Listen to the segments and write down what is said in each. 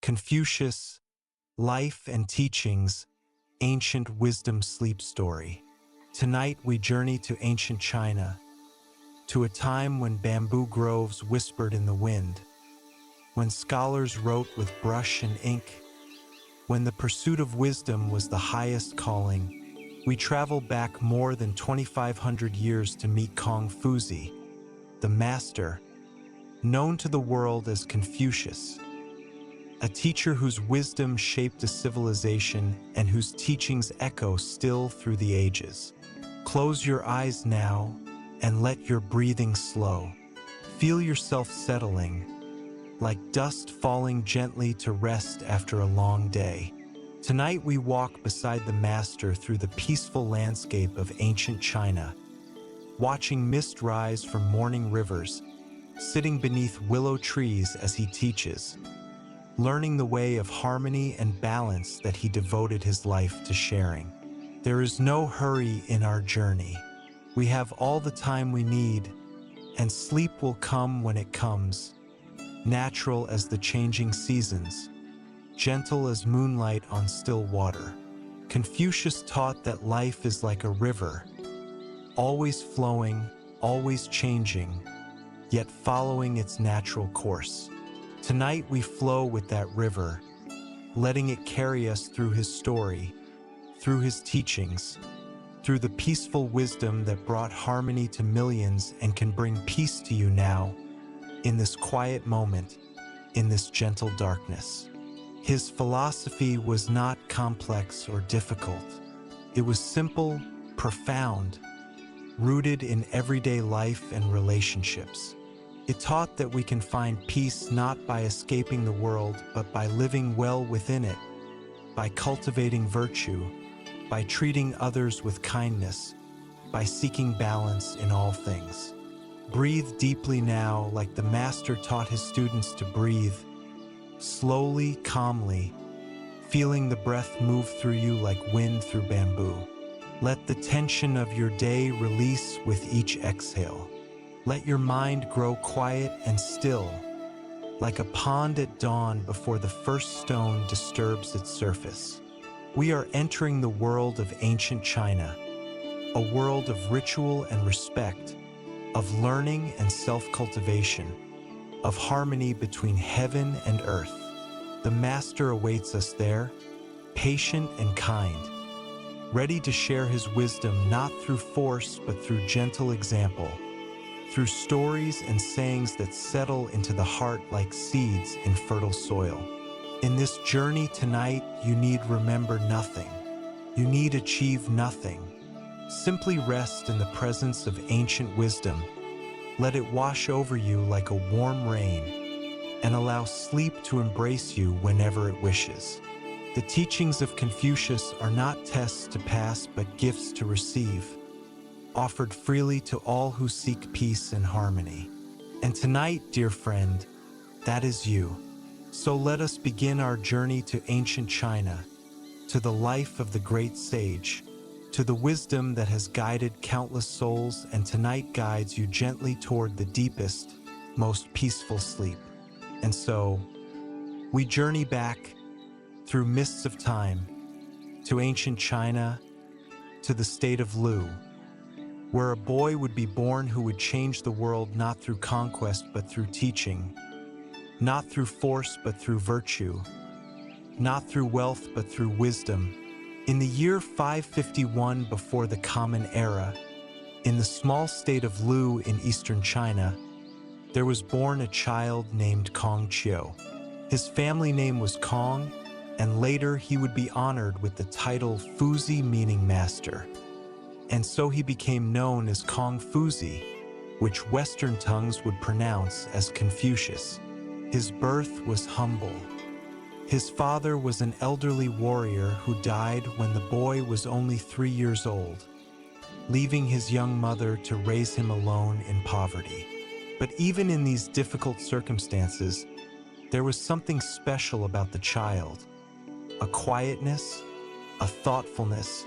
Confucius, Life and Teachings, Ancient Wisdom Sleep Story. Tonight we journey to ancient China, to a time when bamboo groves whispered in the wind, when scholars wrote with brush and ink, when the pursuit of wisdom was the highest calling. We travel back more than 2,500 years to meet Confucius, the master, known to the world as Confucius, a teacher whose wisdom shaped a civilization and whose teachings echo still through the ages. Close your eyes now and let your breathing slow. Feel yourself settling, like dust falling gently to rest after a long day. Tonight we walk beside the master through the peaceful landscape of ancient China, watching mist rise from morning rivers, sitting beneath willow trees as he teaches, learning the way of harmony and balance that he devoted his life to sharing. There is no hurry in our journey. We have all the time we need, and sleep will come when it comes, natural as the changing seasons, gentle as moonlight on still water. Confucius taught that life is like a river, always flowing, always changing, yet following its natural course. Tonight we flow with that river, letting it carry us through his story, through his teachings, through the peaceful wisdom that brought harmony to millions and can bring peace to you now, in this quiet moment, in this gentle darkness. His philosophy was not complex or difficult. It was simple, profound, rooted in everyday life and relationships. It taught that we can find peace not by escaping the world, but by living well within it, by cultivating virtue, by treating others with kindness, by seeking balance in all things. Breathe deeply now, like the master taught his students to breathe, slowly, calmly, feeling the breath move through you like wind through bamboo. Let the tension of your day release with each exhale. Let your mind grow quiet and still, like a pond at dawn before the first stone disturbs its surface. We are entering the world of ancient China, a world of ritual and respect, of learning and self-cultivation, of harmony between heaven and earth. The master awaits us there, patient and kind, ready to share his wisdom not through force but through gentle example, through stories and sayings that settle into the heart like seeds in fertile soil. In this journey tonight, you need remember nothing. You need achieve nothing. Simply rest in the presence of ancient wisdom. Let it wash over you like a warm rain, and allow sleep to embrace you whenever it wishes. The teachings of Confucius are not tests to pass, but gifts to receive, offered freely to all who seek peace and harmony. And tonight, dear friend, that is you. So let us begin our journey to ancient China, to the life of the great sage, to the wisdom that has guided countless souls and tonight guides you gently toward the deepest, most peaceful sleep. And so, we journey back through mists of time, to ancient China, to the state of Lu, where a boy would be born who would change the world not through conquest but through teaching, not through force but through virtue, not through wealth but through wisdom. In the year 551 before the Common Era, in the small state of Lu in eastern China, there was born a child named Confucius. His family name was Kong, and later he would be honored with the title Fuzi, meaning master. And so he became known as Confucius, which Western tongues would pronounce as Confucius. His birth was humble. His father was an elderly warrior who died when the boy was only 3 years old, leaving his young mother to raise him alone in poverty. But even in these difficult circumstances, there was something special about the child, a quietness, a thoughtfulness,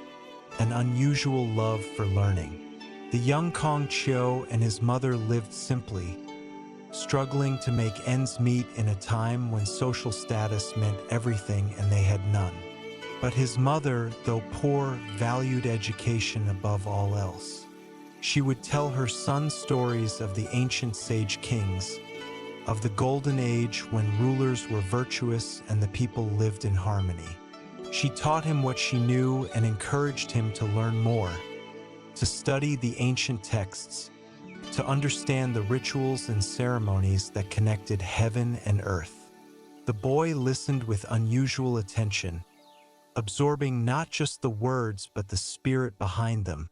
an unusual love for learning. The young Confucius and his mother lived simply, struggling to make ends meet in a time when social status meant everything and they had none. But his mother, though poor, valued education above all else. She would tell her son stories of the ancient sage kings, of the golden age when rulers were virtuous and the people lived in harmony. She taught him what she knew and encouraged him to learn more, to study the ancient texts, to understand the rituals and ceremonies that connected heaven and earth. The boy listened with unusual attention, absorbing not just the words but the spirit behind them,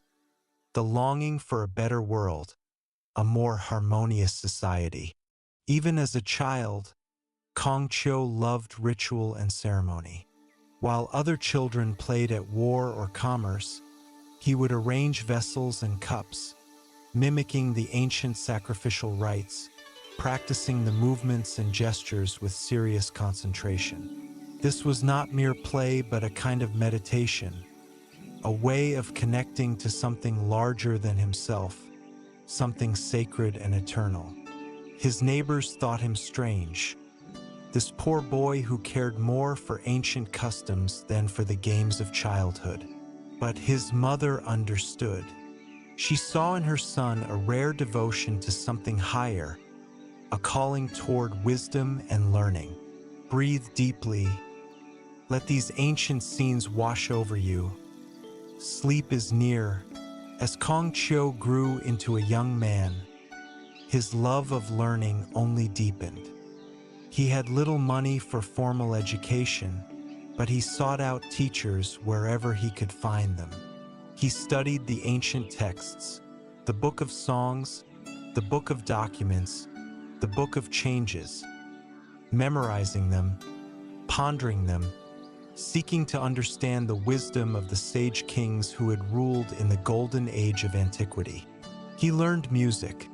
the longing for a better world, a more harmonious society. Even as a child, Confucius loved ritual and ceremony. While other children played at war or commerce, he would arrange vessels and cups, mimicking the ancient sacrificial rites, practicing the movements and gestures with serious concentration. This was not mere play but a kind of meditation, a way of connecting to something larger than himself, something sacred and eternal. His neighbors thought him strange, this poor boy who cared more for ancient customs than for the games of childhood. But his mother understood. She saw in her son a rare devotion to something higher, a calling toward wisdom and learning. Breathe deeply. Let these ancient scenes wash over you. Sleep is near. As Confucius grew into a young man, his love of learning only deepened. He had little money for formal education, but he sought out teachers wherever he could find them. He studied the ancient texts, the Book of Songs, the Book of Documents, the Book of Changes, memorizing them, pondering them, seeking to understand the wisdom of the sage kings who had ruled in the golden age of antiquity. He learned music,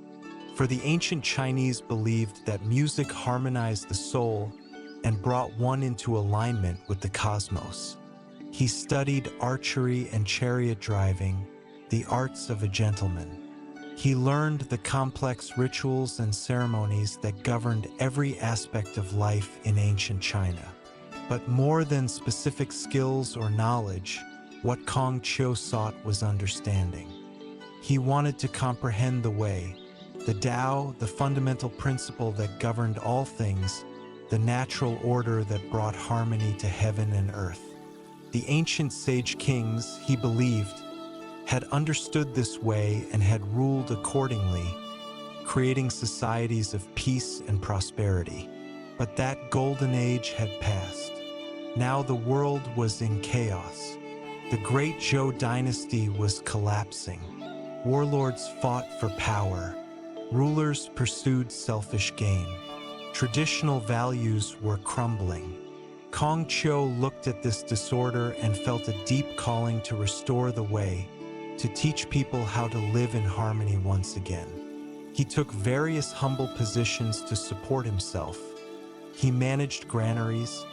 for the ancient Chinese believed that music harmonized the soul and brought one into alignment with the cosmos. He studied archery and chariot driving, the arts of a gentleman. He learned the complex rituals and ceremonies that governed every aspect of life in ancient China. But more than specific skills or knowledge, what Confucius sought was understanding. He wanted to comprehend the way, the Tao, the fundamental principle that governed all things, the natural order that brought harmony to heaven and earth. The ancient sage kings, he believed, had understood this way and had ruled accordingly, creating societies of peace and prosperity. But that golden age had passed. Now the world was in chaos. The great Zhou dynasty was collapsing. Warlords fought for power. Rulers pursued selfish gain. Traditional values were crumbling. Confucius looked at this disorder and felt a deep calling to restore the way, to teach people how to live in harmony once again. He took various humble positions to support himself. He managed granaries,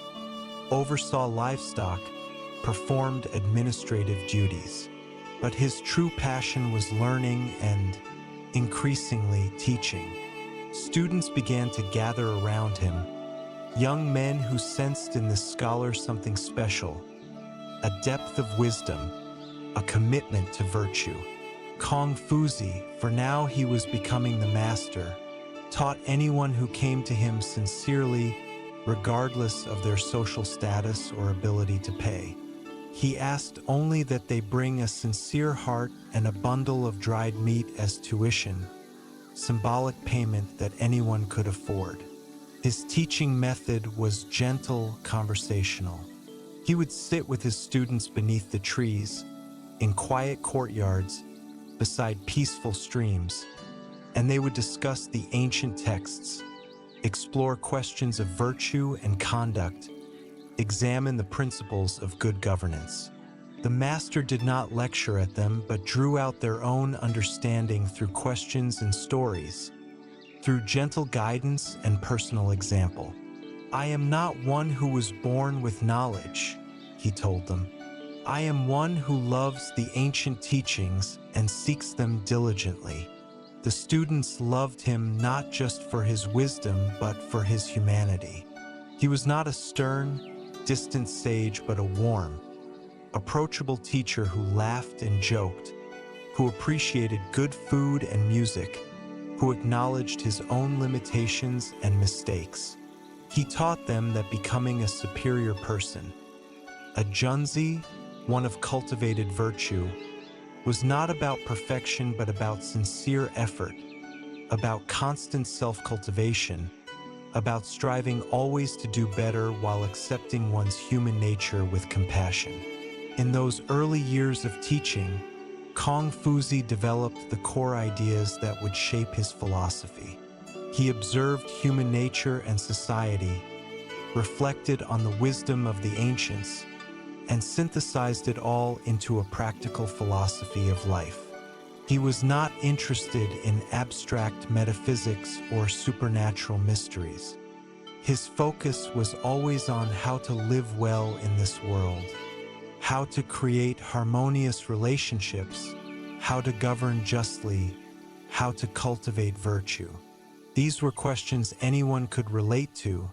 oversaw livestock, performed administrative duties. But his true passion was learning and, increasingly, teaching. Students began to gather around him, young men who sensed in this scholar something special, a depth of wisdom, a commitment to virtue. Confucius, for now he was becoming the master, taught anyone who came to him sincerely, regardless of their social status or ability to pay. He asked only that they bring a sincere heart and a bundle of dried meat as tuition, symbolic payment that anyone could afford. His teaching method was gentle, conversational. He would sit with his students beneath the trees, in quiet courtyards, beside peaceful streams, and they would discuss the ancient texts, explore questions of virtue and conduct, examine the principles of good governance. The master did not lecture at them, but drew out their own understanding through questions and stories, through gentle guidance and personal example. "I am not one who was born with knowledge," he told them. "I am one who loves the ancient teachings and seeks them diligently." The students loved him not just for his wisdom, but for his humanity. He was not a stern, distant sage, but a warm, approachable teacher who laughed and joked, who appreciated good food and music, who acknowledged his own limitations and mistakes. He taught them that becoming a superior person, a junzi, one of cultivated virtue, was not about perfection but about sincere effort, about constant self-cultivation, about striving always to do better while accepting one's human nature with compassion. In those early years of teaching, Confucius developed the core ideas that would shape his philosophy. He observed human nature and society, reflected on the wisdom of the ancients, and synthesized it all into a practical philosophy of life. He was not interested in abstract metaphysics or supernatural mysteries. His focus was always on how to live well in this world, how to create harmonious relationships, how to govern justly, how to cultivate virtue. These were questions anyone could relate to,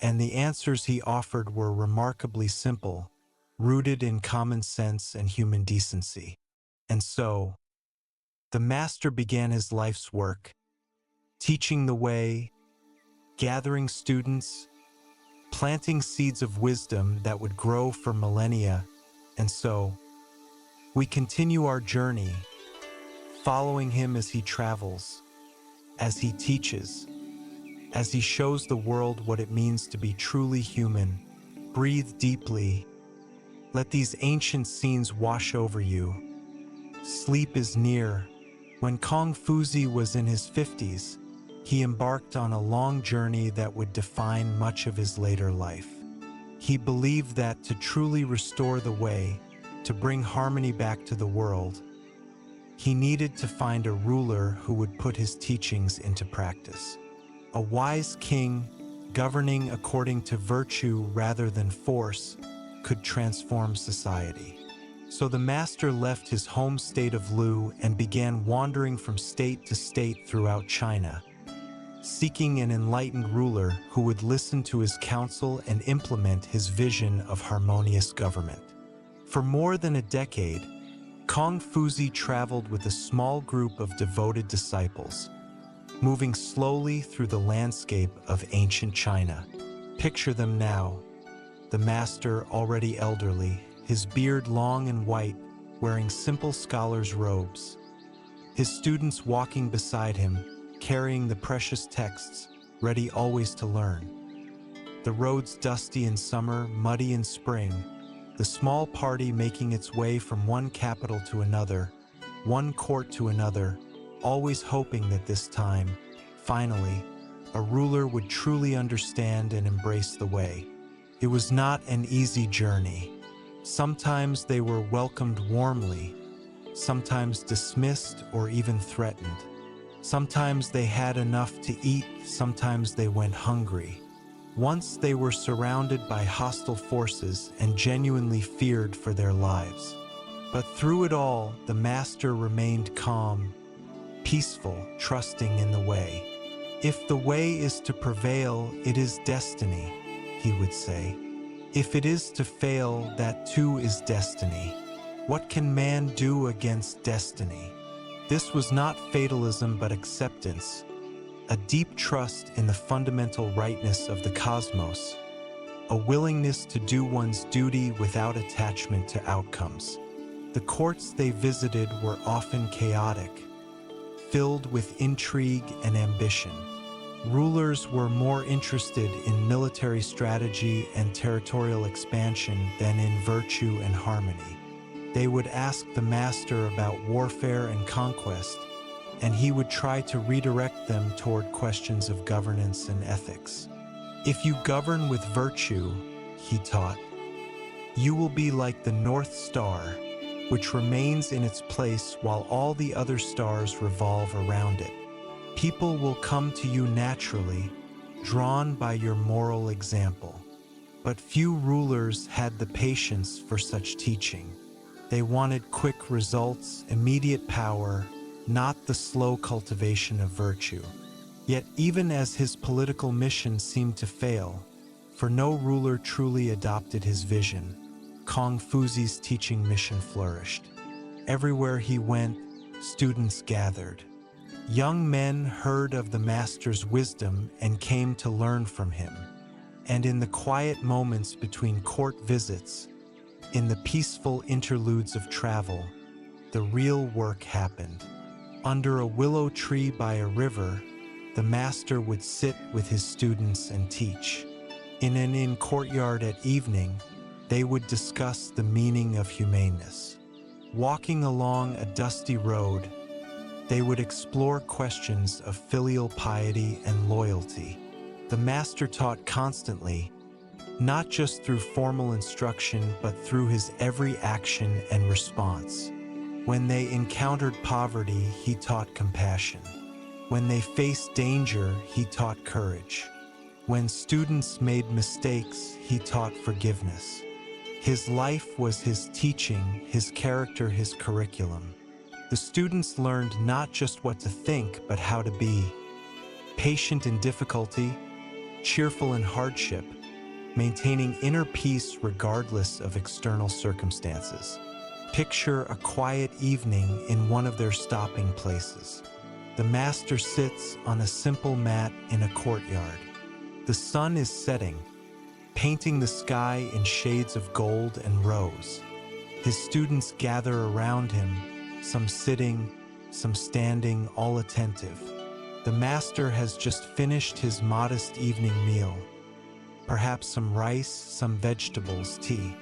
and the answers he offered were remarkably simple, rooted in common sense and human decency. And so, the master began his life's work, teaching the way, gathering students, planting seeds of wisdom that would grow for millennia. And so, we continue our journey, following him as he travels, as he teaches, as he shows the world what it means to be truly human. Breathe deeply. Let these ancient scenes wash over you. Sleep is near. When Confucius was in his 50s, he embarked on a long journey that would define much of his later life. He believed that to truly restore the way, to bring harmony back to the world, he needed to find a ruler who would put his teachings into practice. A wise king, governing according to virtue rather than force, could transform society. So the master left his home state of Lu and began wandering from state to state throughout China, seeking an enlightened ruler who would listen to his counsel and implement his vision of harmonious government. For more than a decade, Confucius traveled with a small group of devoted disciples, moving slowly through the landscape of ancient China. Picture them now, the master already elderly, his beard long and white, wearing simple scholar's robes. His students walking beside him, carrying the precious texts, ready always to learn. The roads dusty in summer, muddy in spring, the small party making its way from one capital to another, one court to another, always hoping that this time, finally, a ruler would truly understand and embrace the way. It was not an easy journey. Sometimes they were welcomed warmly, sometimes dismissed or even threatened. Sometimes they had enough to eat, sometimes they went hungry. Once they were surrounded by hostile forces and genuinely feared for their lives. But through it all, the master remained calm, peaceful, trusting in the way. If the way is to prevail, it is destiny, he would say. If it is to fail, that too is destiny. What can man do against destiny? This was not fatalism but acceptance, a deep trust in the fundamental rightness of the cosmos, a willingness to do one's duty without attachment to outcomes. The courts they visited were often chaotic, filled with intrigue and ambition. Rulers were more interested in military strategy and territorial expansion than in virtue and harmony. They would ask the master about warfare and conquest, and he would try to redirect them toward questions of governance and ethics. If you govern with virtue, he taught, you will be like the North Star, which remains in its place while all the other stars revolve around it. People will come to you naturally, drawn by your moral example. But few rulers had the patience for such teaching. They wanted quick results, immediate power, not the slow cultivation of virtue. Yet even as his political mission seemed to fail, for no ruler truly adopted his vision, Confucius's teaching mission flourished. Everywhere he went, students gathered. Young men heard of the master's wisdom and came to learn from him. And in the quiet moments between court visits, in the peaceful interludes of travel, the real work happened. Under a willow tree by a river, the master would sit with his students and teach. In an inn courtyard at evening, they would discuss the meaning of humaneness. Walking along a dusty road, they would explore questions of filial piety and loyalty. The master taught constantly, not just through formal instruction, but through his every action and response. When they encountered poverty, he taught compassion. When they faced danger, he taught courage. When students made mistakes, he taught forgiveness. His life was his teaching, his character, his curriculum. The students learned not just what to think, but how to be. Patient in difficulty, cheerful in hardship, maintaining inner peace regardless of external circumstances. Picture a quiet evening in one of their stopping places. The master sits on a simple mat in a courtyard. The sun is setting, painting the sky in shades of gold and rose. His students gather around him, some sitting, some standing, all attentive. The master has just finished his modest evening meal. Perhaps some rice, some vegetables, tea.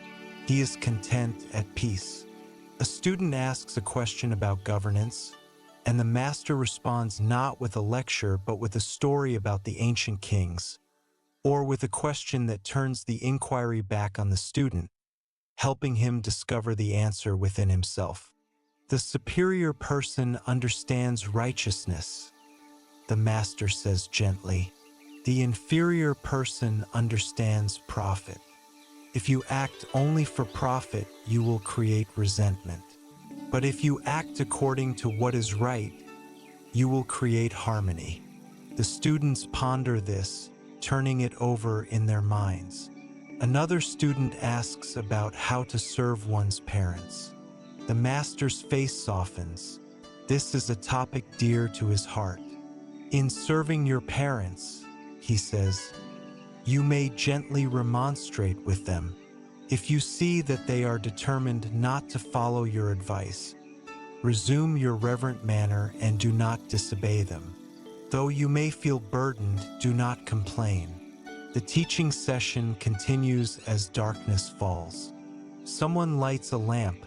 He is content, at peace. A student asks a question about governance, and the master responds not with a lecture but with a story about the ancient kings, or with a question that turns the inquiry back on the student, helping him discover the answer within himself. The superior person understands righteousness, the master says gently. The inferior person understands profit. If you act only for profit, you will create resentment. But if you act according to what is right, you will create harmony. The students ponder this, turning it over in their minds. Another student asks about how to serve one's parents. The master's face softens. This is a topic dear to his heart. In serving your parents, he says, you may gently remonstrate with them. If you see that they are determined not to follow your advice, resume your reverent manner and do not disobey them. Though you may feel burdened, do not complain. The teaching session continues as darkness falls. Someone lights a lamp,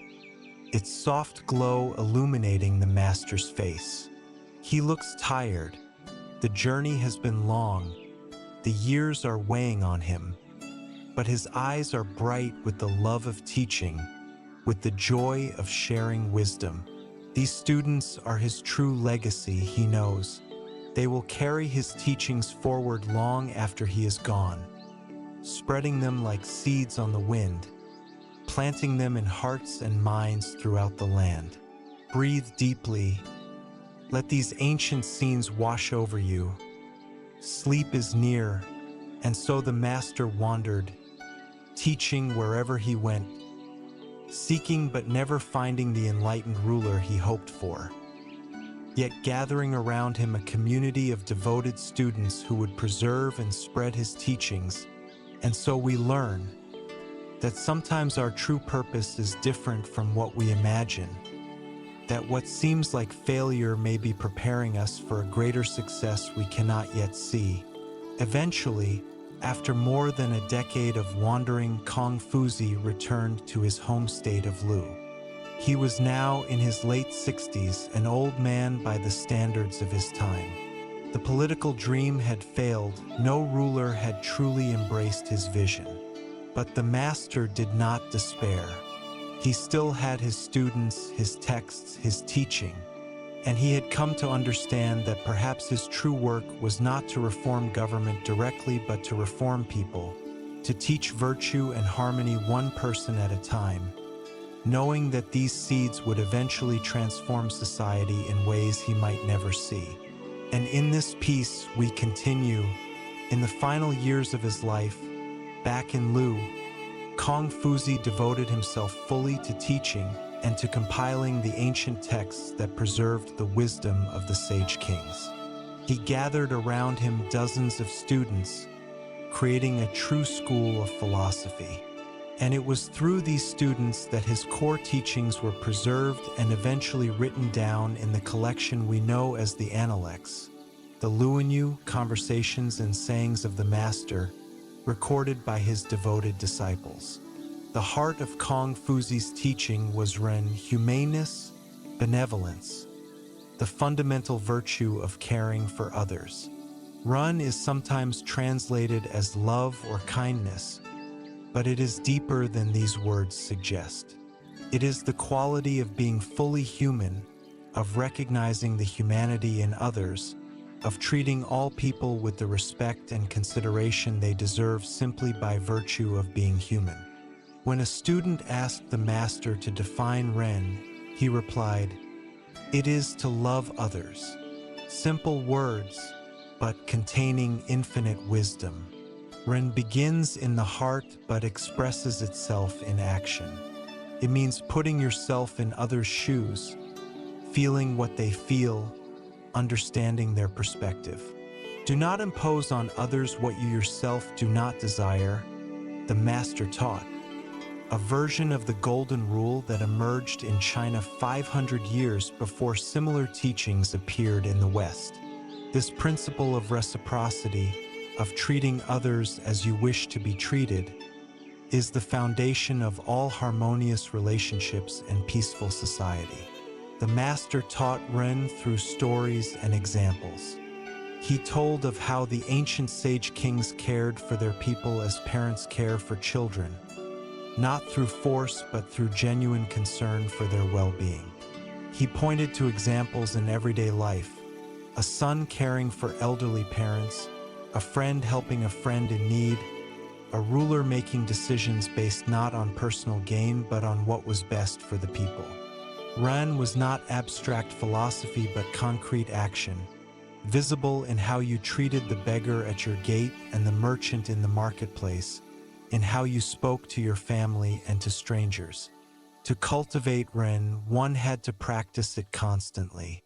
its soft glow illuminating the master's face. He looks tired. The journey has been long. The years are weighing on him. But his eyes are bright with the love of teaching, with the joy of sharing wisdom. These students are his true legacy, he knows. They will carry his teachings forward long after he is gone, spreading them like seeds on the wind, planting them in hearts and minds throughout the land. Breathe deeply. Let these ancient scenes wash over you. Sleep is near, and so the master wandered, teaching wherever he went, seeking but never finding the enlightened ruler he hoped for, yet gathering around him a community of devoted students who would preserve and spread his teachings. And so we learn that sometimes our true purpose is different from what we imagine, that what seems like failure may be preparing us for a greater success we cannot yet see. Eventually, after more than a decade of wandering, Confucius returned to his home state of Lu. He was now in his late 60s, an old man by the standards of his time. The political dream had failed, no ruler had truly embraced his vision. But the master did not despair. He still had his students, his texts, his teaching, and he had come to understand that perhaps his true work was not to reform government directly, but to reform people, to teach virtue and harmony one person at a time. knowing that these seeds would eventually transform society in ways he might never see. And in this piece, we continue. In the final years of his life, back in Lu, Confucius devoted himself fully to teaching and to compiling the ancient texts that preserved the wisdom of the sage kings. He gathered around him dozens of students, creating a true school of philosophy. And it was through these students that his core teachings were preserved and eventually written down in the collection we know as the Analects, the Luanyu, Conversations and Sayings of the Master, recorded by his devoted disciples. The heart of Confucius' teaching was humaneness, benevolence, the fundamental virtue of caring for others. Run is sometimes translated as love or kindness, but it is deeper than these words suggest. It is the quality of being fully human, of recognizing the humanity in others, of treating all people with the respect and consideration they deserve simply by virtue of being human. When a student asked the master to define Ren, he replied, "It is to love others." Simple words, but containing infinite wisdom. Ren begins in the heart but expresses itself in action. It means putting yourself in others' shoes, feeling what they feel, understanding their perspective. Do not impose on others what you yourself do not desire, the master taught. A version of the Golden Rule that emerged in China 500 years before similar teachings appeared in the West. This principle of reciprocity, of treating others as you wish to be treated, is the foundation of all harmonious relationships and peaceful society. The master taught Ren through stories and examples. He told of how the ancient sage kings cared for their people as parents care for children, not through force but through genuine concern for their well-being. He pointed to examples in everyday life, a son caring for elderly parents, a friend helping a friend in need, a ruler making decisions based not on personal gain but on what was best for the people. Ren was not abstract philosophy but concrete action, visible in how you treated the beggar at your gate and the merchant in the marketplace, in how you spoke to your family and to strangers. To cultivate Ren, one had to practice it constantly.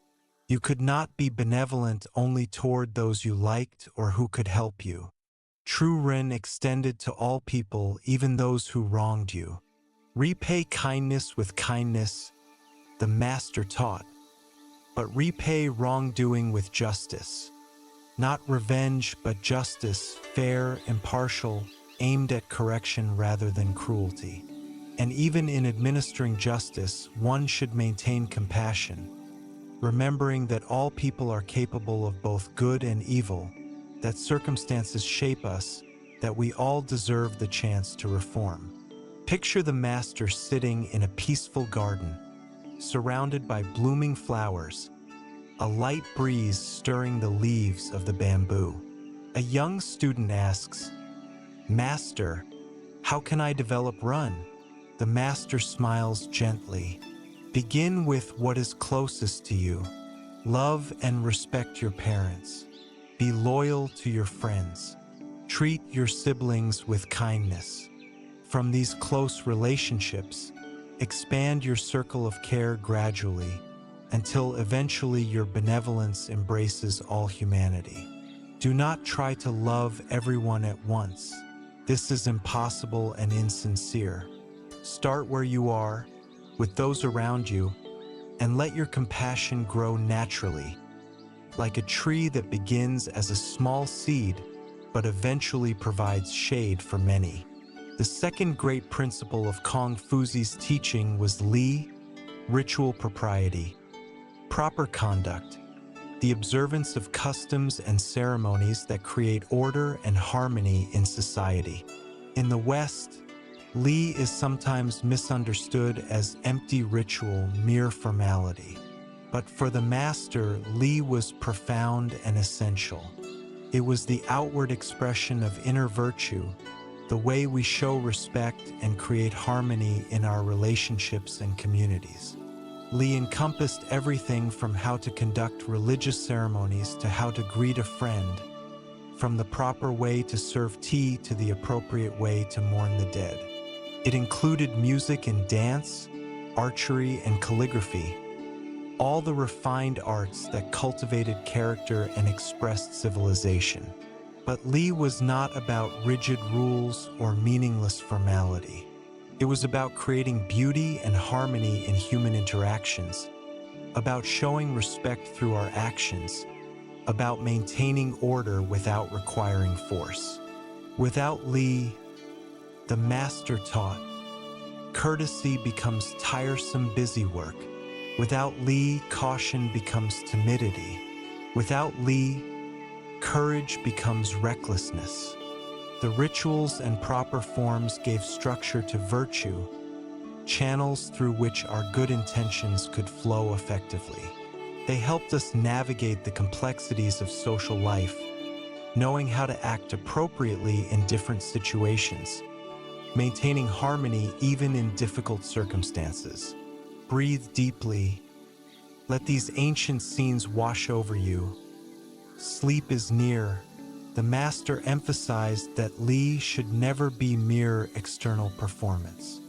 You could not be benevolent only toward those you liked or who could help you. True Ren extended to all people, even those who wronged you. Repay kindness with kindness, the master taught, but repay wrongdoing with justice. Not revenge, but justice, fair, impartial, aimed at correction rather than cruelty. And even in administering justice, one should maintain compassion, remembering that all people are capable of both good and evil, that circumstances shape us, that we all deserve the chance to reform. Picture the master sitting in a peaceful garden, surrounded by blooming flowers, a light breeze stirring the leaves of the bamboo. A young student asks, "Master, how can I develop Run?" The master smiles gently. Begin with what is closest to you. Love and respect your parents. Be loyal to your friends. Treat your siblings with kindness. From these close relationships, expand your circle of care gradually until eventually your benevolence embraces all humanity. Do not try to love everyone at once. This is impossible and insincere. Start where you are, with those around you, and let your compassion grow naturally, like a tree that begins as a small seed but eventually provides shade for many. The second great principle of Confucius' teaching was Li, ritual propriety, proper conduct, the observance of customs and ceremonies that create order and harmony in society. In the West, Li is sometimes misunderstood as empty ritual, mere formality. But for the master, Li was profound and essential. It was the outward expression of inner virtue, the way we show respect and create harmony in our relationships and communities. Li encompassed everything from how to conduct religious ceremonies to how to greet a friend, from the proper way to serve tea to the appropriate way to mourn the dead. It included music and dance, archery and calligraphy, all the refined arts that cultivated character and expressed civilization. But Li was not about rigid rules or meaningless formality. It was about creating beauty and harmony in human interactions, about showing respect through our actions, about maintaining order without requiring force. Without Li, the master taught, courtesy becomes tiresome busywork. Without Li, caution becomes timidity. Without Li, courage becomes recklessness. The rituals and proper forms gave structure to virtue, channels through which our good intentions could flow effectively. They helped us navigate the complexities of social life, knowing how to act appropriately in different situations, maintaining harmony even in difficult circumstances. Breathe deeply. Let these ancient scenes wash over you. Sleep is near. The master emphasized that Li should never be mere external performance.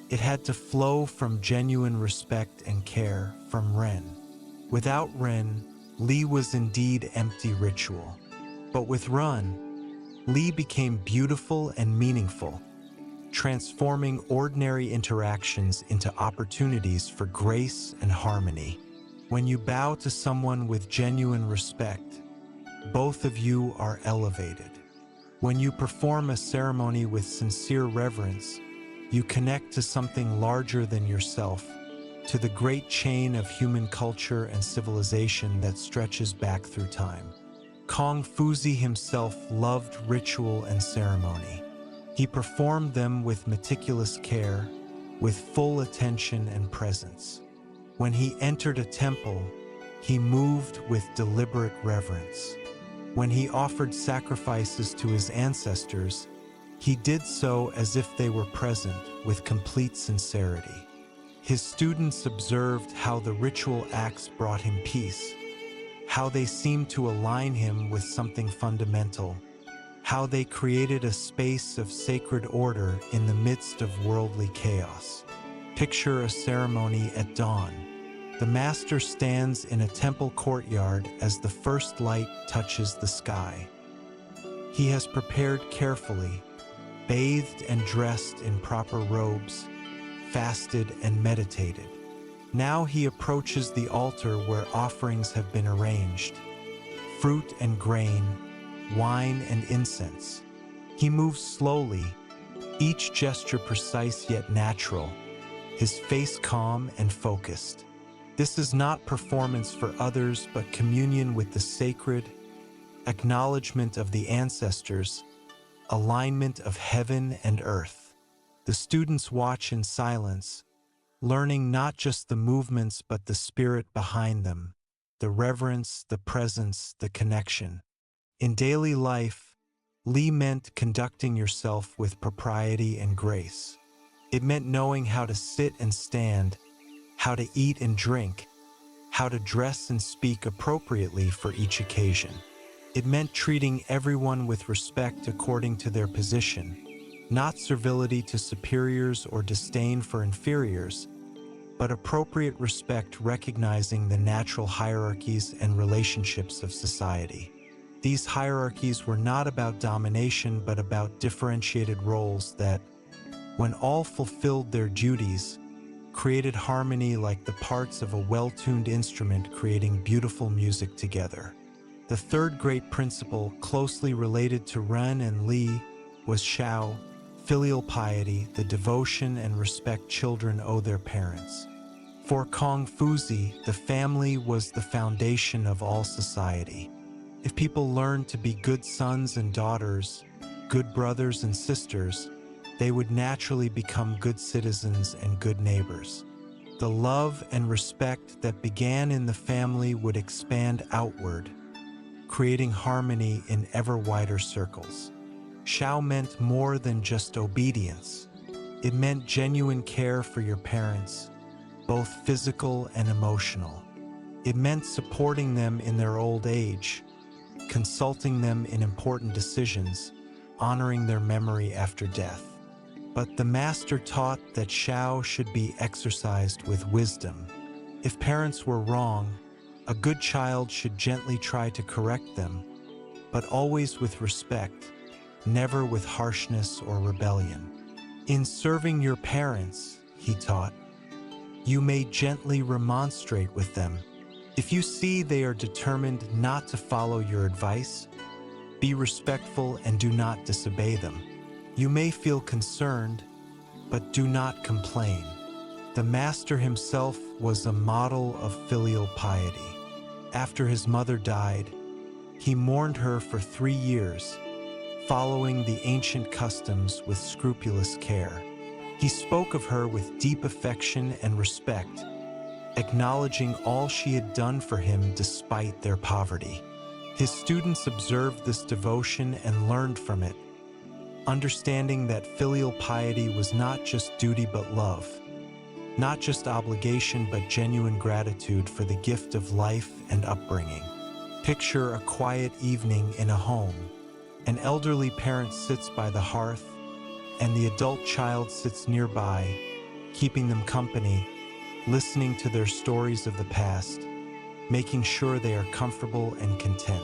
It had to flow from genuine respect and care, from Ren. Without Ren, Li was indeed empty ritual. But with Ren, Li became beautiful and meaningful, transforming ordinary interactions into opportunities for grace and harmony. When you bow to someone with genuine respect, both of you are elevated. When you perform a ceremony with sincere reverence, you connect to something larger than yourself, to the great chain of human culture and civilization that stretches back through time. Confucius himself loved ritual and ceremony. He performed them with meticulous care, with full attention and presence. When he entered a temple, he moved with deliberate reverence. When he offered sacrifices to his ancestors, he did so as if they were present, with complete sincerity. His students observed how the ritual acts brought him peace, how they seemed to align him with something fundamental, how they created a space of sacred order in the midst of worldly chaos. Picture a ceremony at dawn. The master stands in a temple courtyard as the first light touches the sky. He has prepared carefully, bathed and dressed in proper robes, fasted and meditated. Now he approaches the altar where offerings have been arranged, fruit and grain, wine and incense. He moves slowly, each gesture precise yet natural, his face calm and focused. This is not performance for others, but communion with the sacred, acknowledgement of the ancestors, alignment of heaven and earth. The students watch in silence, learning not just the movements but the spirit behind them, the reverence, the presence, the connection. In daily life, Li meant conducting yourself with propriety and grace. It meant knowing how to sit and stand, how to eat and drink, how to dress and speak appropriately for each occasion. It meant treating everyone with respect according to their position, not servility to superiors or disdain for inferiors, but appropriate respect recognizing the natural hierarchies and relationships of society. These hierarchies were not about domination but about differentiated roles that, when all fulfilled their duties, created harmony like the parts of a well-tuned instrument creating beautiful music together. The third great principle, closely related to Ren and Li, was Shao, filial piety, the devotion and respect children owe their parents. For Confucius, the family was the foundation of all society. If people learned to be good sons and daughters, good brothers and sisters, they would naturally become good citizens and good neighbors. The love and respect that began in the family would expand outward, creating harmony in ever wider circles. Shao meant more than just obedience. It meant genuine care for your parents, both physical and emotional. It meant supporting them in their old age, consulting them in important decisions, honoring their memory after death. But the master taught that Shao should be exercised with wisdom. If parents were wrong, a good child should gently try to correct them, but always with respect, never with harshness or rebellion. In serving your parents, he taught, you may gently remonstrate with them. If you see they are determined not to follow your advice, be respectful and do not disobey them. You may feel concerned, but do not complain. The master himself was a model of filial piety. After his mother died, he mourned her for 3 years, following the ancient customs with scrupulous care. He spoke of her with deep affection and respect, acknowledging all she had done for him despite their poverty. His students observed this devotion and learned from it, understanding that filial piety was not just duty but love, not just obligation but genuine gratitude for the gift of life and upbringing. Picture a quiet evening in a home. An elderly parent sits by the hearth, and the adult child sits nearby, keeping them company, listening to their stories of the past, making sure they are comfortable and content.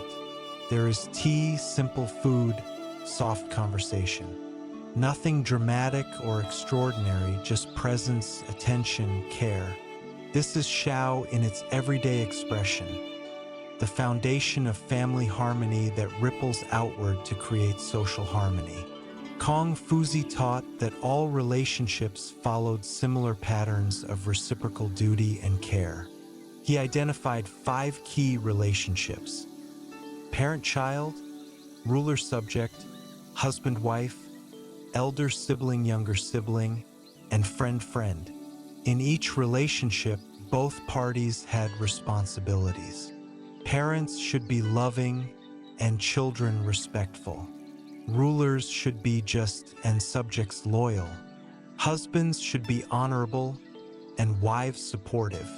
There is tea, simple food, soft conversation. Nothing dramatic or extraordinary, just presence, attention, care. This is Shao in its everyday expression, the foundation of family harmony that ripples outward to create social harmony. Confucius taught that all relationships followed similar patterns of reciprocal duty and care. He identified 5 key relationships: parent-child, ruler-subject, husband-wife, elder-sibling-younger sibling, and friend-friend. In each relationship, both parties had responsibilities. Parents should be loving and children respectful. Rulers should be just and subjects loyal. Husbands should be honorable and wives supportive.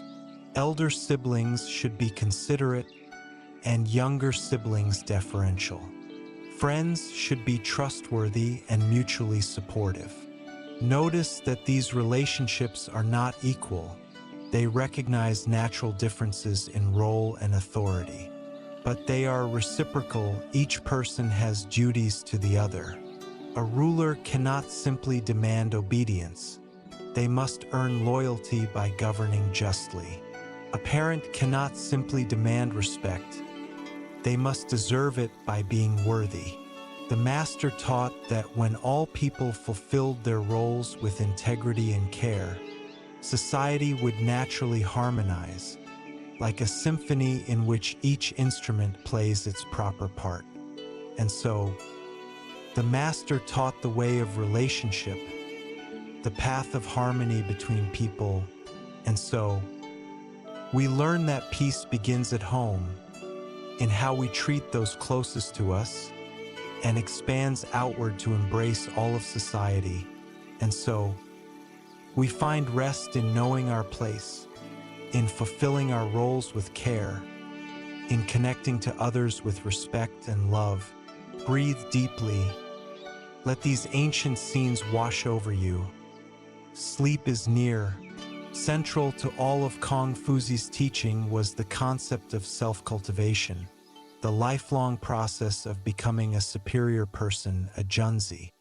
Elder siblings should be considerate and younger siblings deferential. Friends should be trustworthy and mutually supportive. Notice that these relationships are not equal. They recognize natural differences in role and authority. But they are reciprocal. Each person has duties to the other. A ruler cannot simply demand obedience. They must earn loyalty by governing justly. A parent cannot simply demand respect. They must deserve it by being worthy. The master taught that when all people fulfilled their roles with integrity and care, society would naturally harmonize, like a symphony in which each instrument plays its proper part. And so, the master taught the way of relationship, the path of harmony between people, and so, we learn that peace begins at home, in how we treat those closest to us, and expands outward to embrace all of society. And so, we find rest in knowing our place, in fulfilling our roles with care, in connecting to others with respect and love. Breathe deeply. Let these ancient scenes wash over you. Sleep is near. Central to all of Confucius' teaching was the concept of self-cultivation, the lifelong process of becoming a superior person, a junzi.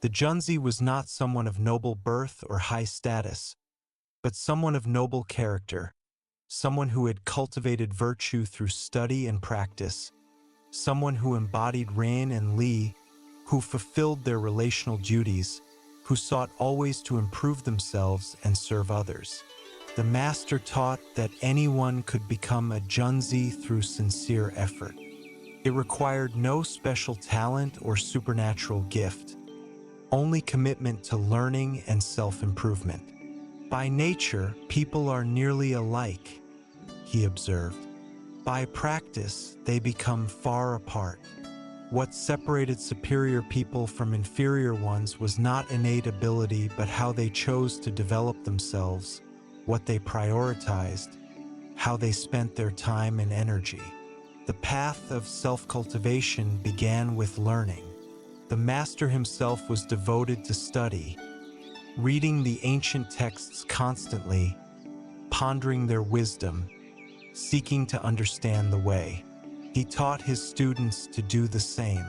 The junzi was not someone of noble birth or high status, but someone of noble character, someone who had cultivated virtue through study and practice, someone who embodied Ren and Li, who fulfilled their relational duties, who sought always to improve themselves and serve others. The master taught that anyone could become a junzi through sincere effort. It required no special talent or supernatural gift, only commitment to learning and self-improvement. By nature, people are nearly alike, he observed. By practice, they become far apart. What separated superior people from inferior ones was not innate ability, but how they chose to develop themselves, what they prioritized, how they spent their time and energy. The path of self-cultivation began with learning. The master himself was devoted to study, reading the ancient texts constantly, pondering their wisdom, seeking to understand the way. He taught his students to do the same.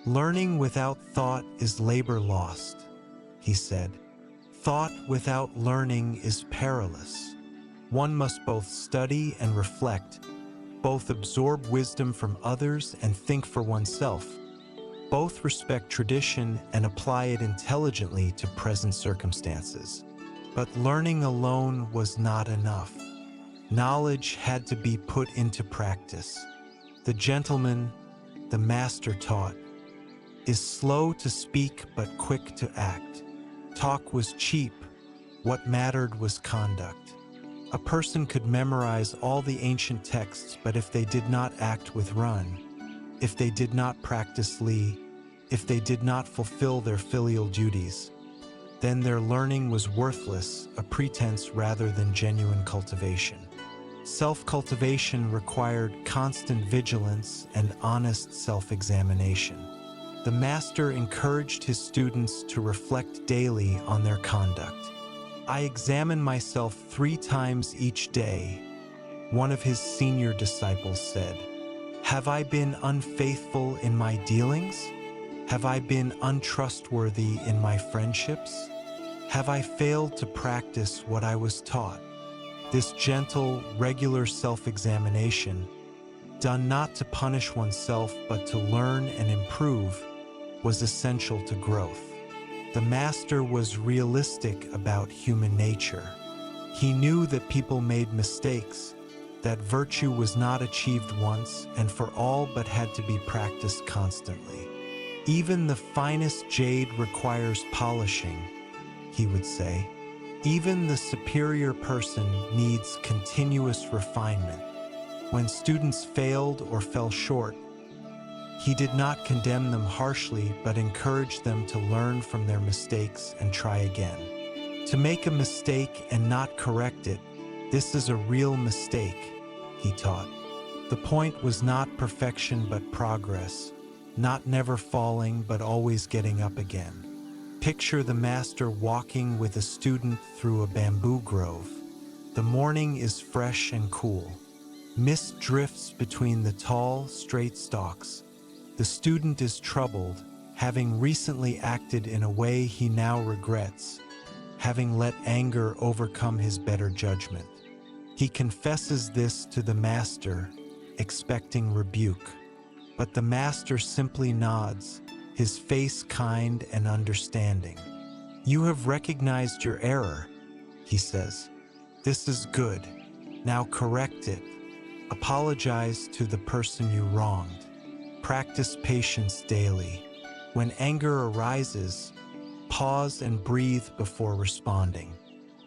Learning without thought is labor lost, he said. Thought without learning is perilous. One must both study and reflect, both absorb wisdom from others and think for oneself, both respect tradition and apply it intelligently to present circumstances. But learning alone was not enough. Knowledge had to be put into practice. The gentleman, the master taught, is slow to speak but quick to act. Talk was cheap. What mattered was conduct. A person could memorize all the ancient texts, but if they did not act with run, if they did not practice Li, if they did not fulfill their filial duties, then their learning was worthless, a pretense rather than genuine cultivation. Self-cultivation required constant vigilance and honest self-examination. The master encouraged his students to reflect daily on their conduct. I examine myself 3 times each day, one of his senior disciples said. Have I been unfaithful in my dealings? Have I been untrustworthy in my friendships? Have I failed to practice what I was taught? This gentle, regular self-examination, done not to punish oneself but to learn and improve, was essential to growth. The master was realistic about human nature. He knew that people made mistakes, that virtue was not achieved once and for all but had to be practiced constantly. Even the finest jade requires polishing, he would say. Even the superior person needs continuous refinement. When students failed or fell short, he did not condemn them harshly but encouraged them to learn from their mistakes and try again. To make a mistake and not correct it, this is a real mistake, he taught. The point was not perfection but progress, not never falling but always getting up again. Picture the master walking with a student through a bamboo grove. The morning is fresh and cool. Mist drifts between the tall, straight stalks. The student is troubled, having recently acted in a way he now regrets, having let anger overcome his better judgment. He confesses this to the master, expecting rebuke. But the master simply nods, his face kind and understanding. You have recognized your error, he says. This is good. Now correct it. Apologize to the person you wronged. Practice patience daily. When anger arises, pause and breathe before responding.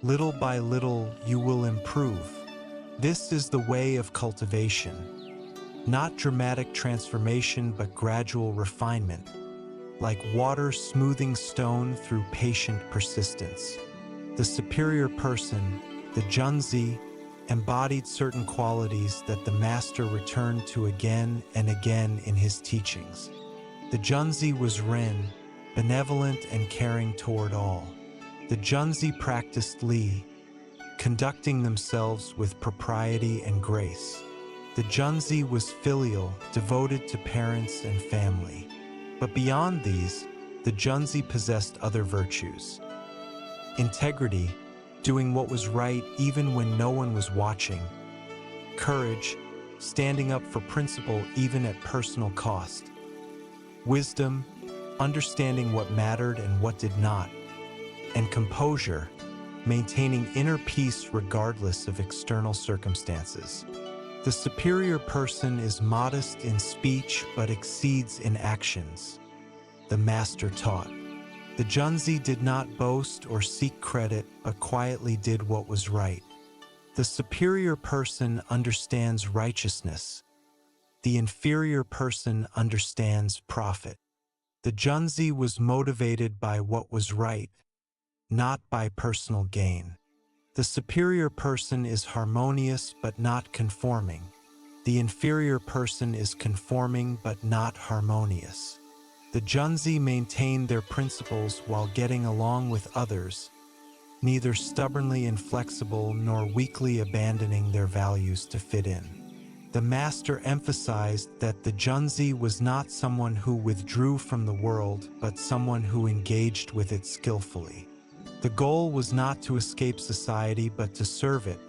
Little by little, you will improve. This is the way of cultivation. Not dramatic transformation, but gradual refinement. Like water smoothing stone through patient persistence. The superior person, the Junzi, embodied certain qualities that the master returned to again and again in his teachings. The Junzi was Ren, benevolent and caring toward all. The Junzi practiced Li, conducting themselves with propriety and grace. The Junzi was filial, devoted to parents and family. But beyond these, the Junzi possessed other virtues. Integrity, doing what was right even when no one was watching. Courage, standing up for principle even at personal cost. Wisdom, understanding what mattered and what did not. And composure, maintaining inner peace regardless of external circumstances. The superior person is modest in speech but exceeds in actions, the master taught. The Junzi did not boast or seek credit but quietly did what was right. The superior person understands righteousness, The inferior person understands profit. The Junzi was motivated by what was right, not by personal gain. The superior person is harmonious but not conforming. The inferior person is conforming but not harmonious. The Junzi maintain their principles while getting along with others, neither stubbornly inflexible nor weakly abandoning their values to fit in. The master emphasized that the Junzi was not someone who withdrew from the world, but someone who engaged with it skillfully. The goal was not to escape society, but to serve it,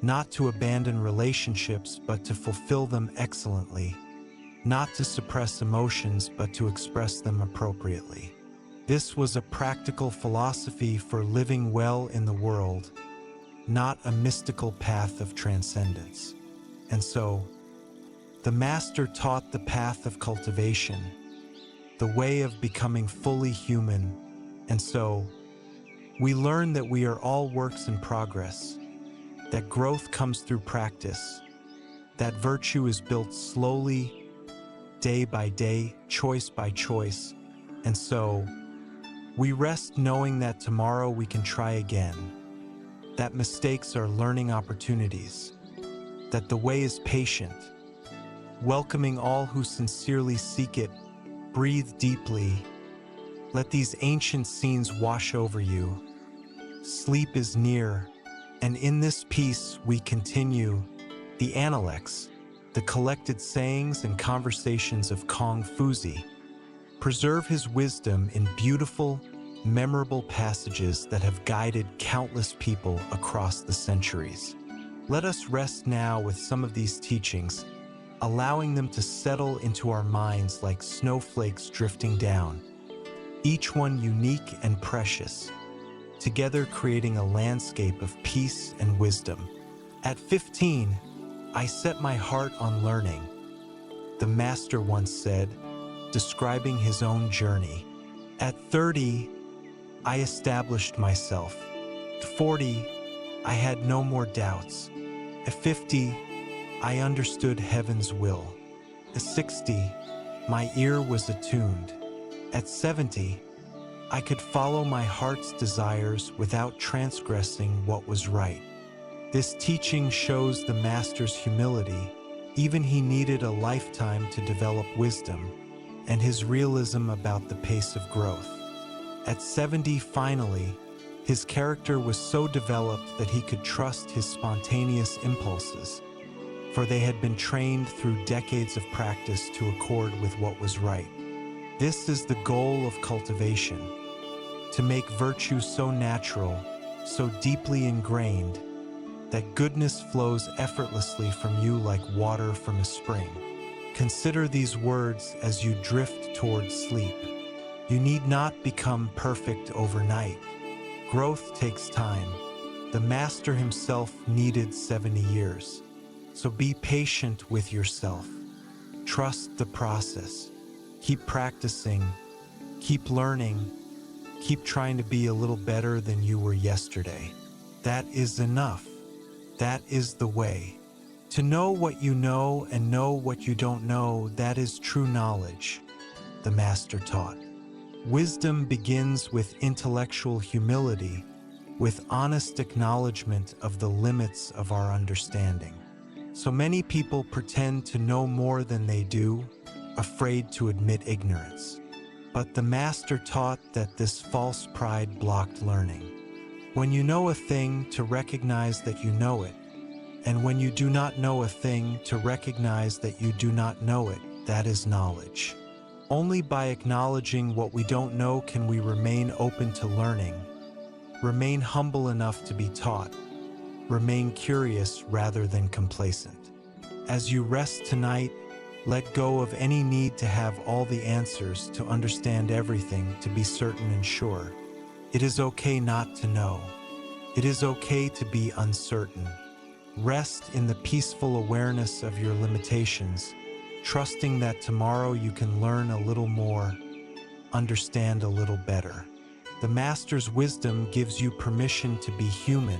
not to abandon relationships, but to fulfill them excellently, not to suppress emotions, but to express them appropriately. This was a practical philosophy for living well in the world, not a mystical path of transcendence. And so, the master taught the path of cultivation, the way of becoming fully human. And so, we learn that we are all works in progress, that growth comes through practice, that virtue is built slowly, day by day, choice by choice. And so, we rest knowing that tomorrow we can try again, that mistakes are learning opportunities, that the way is patient, welcoming all who sincerely seek it. Breathe deeply. Let these ancient scenes wash over you. Sleep is near, and in this peace we continue the Analects, the collected sayings and conversations of Confucius. Preserve his wisdom in beautiful, memorable passages that have guided countless people across the centuries. Let us rest now with some of these teachings, allowing them to settle into our minds like snowflakes drifting down, each one unique and precious, together creating a landscape of peace and wisdom. At 15, I set my heart on learning, the master once said, describing his own journey. At 30, I established myself. At 40, I had no more doubts. At 50, I understood heaven's will. At 60, my ear was attuned. At 70, I could follow my heart's desires without transgressing what was right. This teaching shows the master's humility. Even he needed a lifetime to develop wisdom, and his realism about the pace of growth. At 70, finally, his character was so developed that he could trust his spontaneous impulses, for they had been trained through decades of practice to accord with what was right. This is the goal of cultivation, to make virtue so natural, so deeply ingrained, that goodness flows effortlessly from you like water from a spring. Consider these words as you drift towards sleep. You need not become perfect overnight. Growth takes time. The master himself needed 70 years. So be patient with yourself. Trust the process. Keep practicing. Keep learning. Keep trying to be a little better than you were yesterday. That is enough. That is the way. To know what you know and know what you don't know, that is true knowledge, the master taught. Wisdom begins with intellectual humility, with honest acknowledgement of the limits of our understanding. So many people pretend to know more than they do, afraid to admit ignorance. But the master taught that this false pride blocked learning. When you know a thing, to recognize that you know it, and when you do not know a thing, to recognize that you do not know it, that is knowledge. Only by acknowledging what we don't know can we remain open to learning, remain humble enough to be taught, remain curious rather than complacent. As you rest tonight, let go of any need to have all the answers, to understand everything, to be certain and sure. It is okay not to know. It is okay to be uncertain. Rest in the peaceful awareness of your limitations, trusting that tomorrow you can learn a little more, understand a little better. The master's wisdom gives you permission to be human,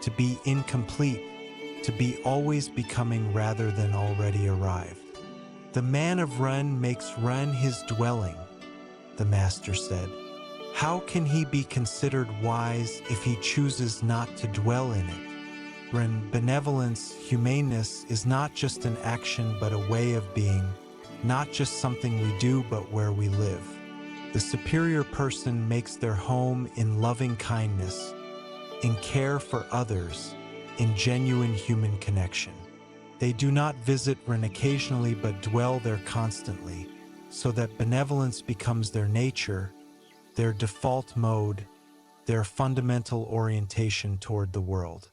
to be incomplete, to be always becoming rather than already arrived. The man of Ren makes Ren his dwelling, the master said. How can he be considered wise if he chooses not to dwell in it? Ren, benevolence, humaneness is not just an action but a way of being, not just something we do but where we live. The superior person makes their home in loving kindness, in care for others, in genuine human connection. They do not visit Ren occasionally but dwell there constantly, so that benevolence becomes their nature, their default mode, their fundamental orientation toward the world.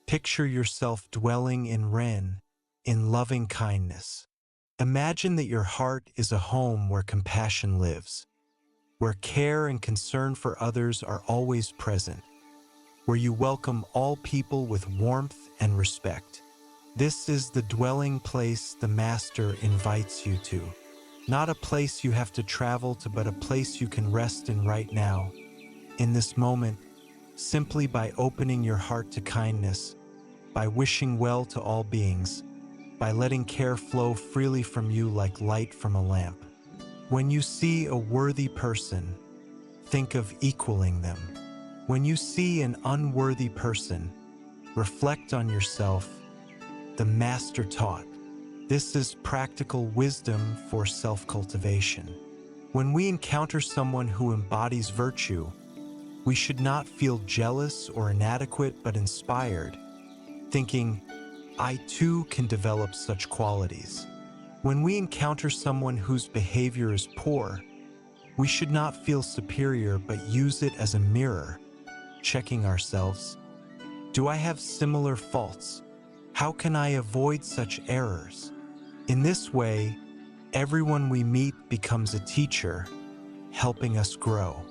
Picture yourself dwelling in Ren, in loving kindness. Imagine that your heart is a home where compassion lives, where care and concern for others are always present, where you welcome all people with warmth and respect. This is the dwelling place the Master invites you to. Not a place you have to travel to, but a place you can rest in right now, in this moment, simply by opening your heart to kindness, by wishing well to all beings, by letting care flow freely from you like light from a lamp. When you see a worthy person, think of equaling them. When you see an unworthy person, reflect on yourself. The Master taught. This is practical wisdom for self-cultivation. When we encounter someone who embodies virtue, we should not feel jealous or inadequate but inspired, thinking, I too can develop such qualities. When we encounter someone whose behavior is poor, we should not feel superior but use it as a mirror, checking ourselves. Do I have similar faults? How can I avoid such errors? In this way, everyone we meet becomes a teacher, helping us grow.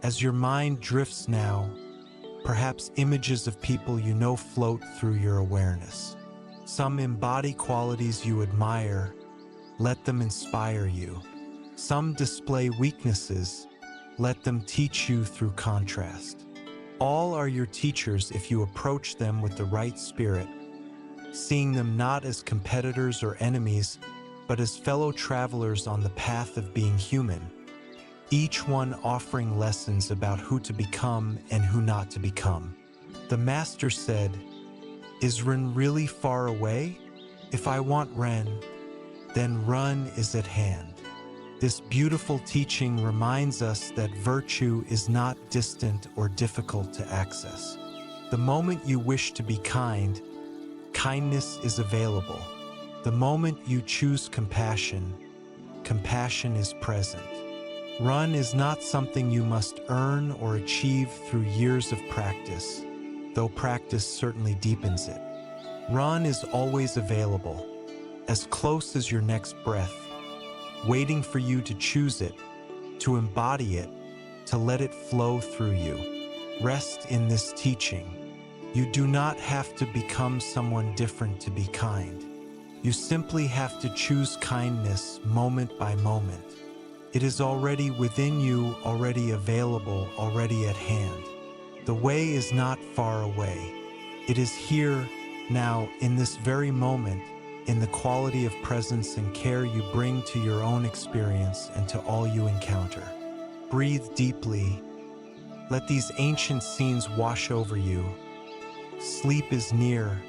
As your mind drifts now, perhaps images of people you know float through your awareness. Some embody qualities you admire, let them inspire you. Some display weaknesses, let them teach you through contrast. All are your teachers if you approach them with the right spirit, seeing them not as competitors or enemies, but as fellow travelers on the path of being human, each one offering lessons about who to become and who not to become. The Master said, Is Ren really far away? If I want Ren, then Ren is at hand. This beautiful teaching reminds us that virtue is not distant or difficult to access. The moment you wish to be kind, kindness is available. The moment you choose compassion, compassion is present. Ren is not something you must earn or achieve through years of practice, though practice certainly deepens it. Ren is always available, as close as your next breath, waiting for you to choose it, to embody it, to let it flow through you. Rest in this teaching. You do not have to become someone different to be kind. You simply have to choose kindness moment by moment. It is already within you, already available, already at hand. The way is not far away. It is here, now, in this very moment, in the quality of presence and care you bring to your own experience and to all you encounter. Breathe deeply. Let these ancient scenes wash over you. Sleep is near.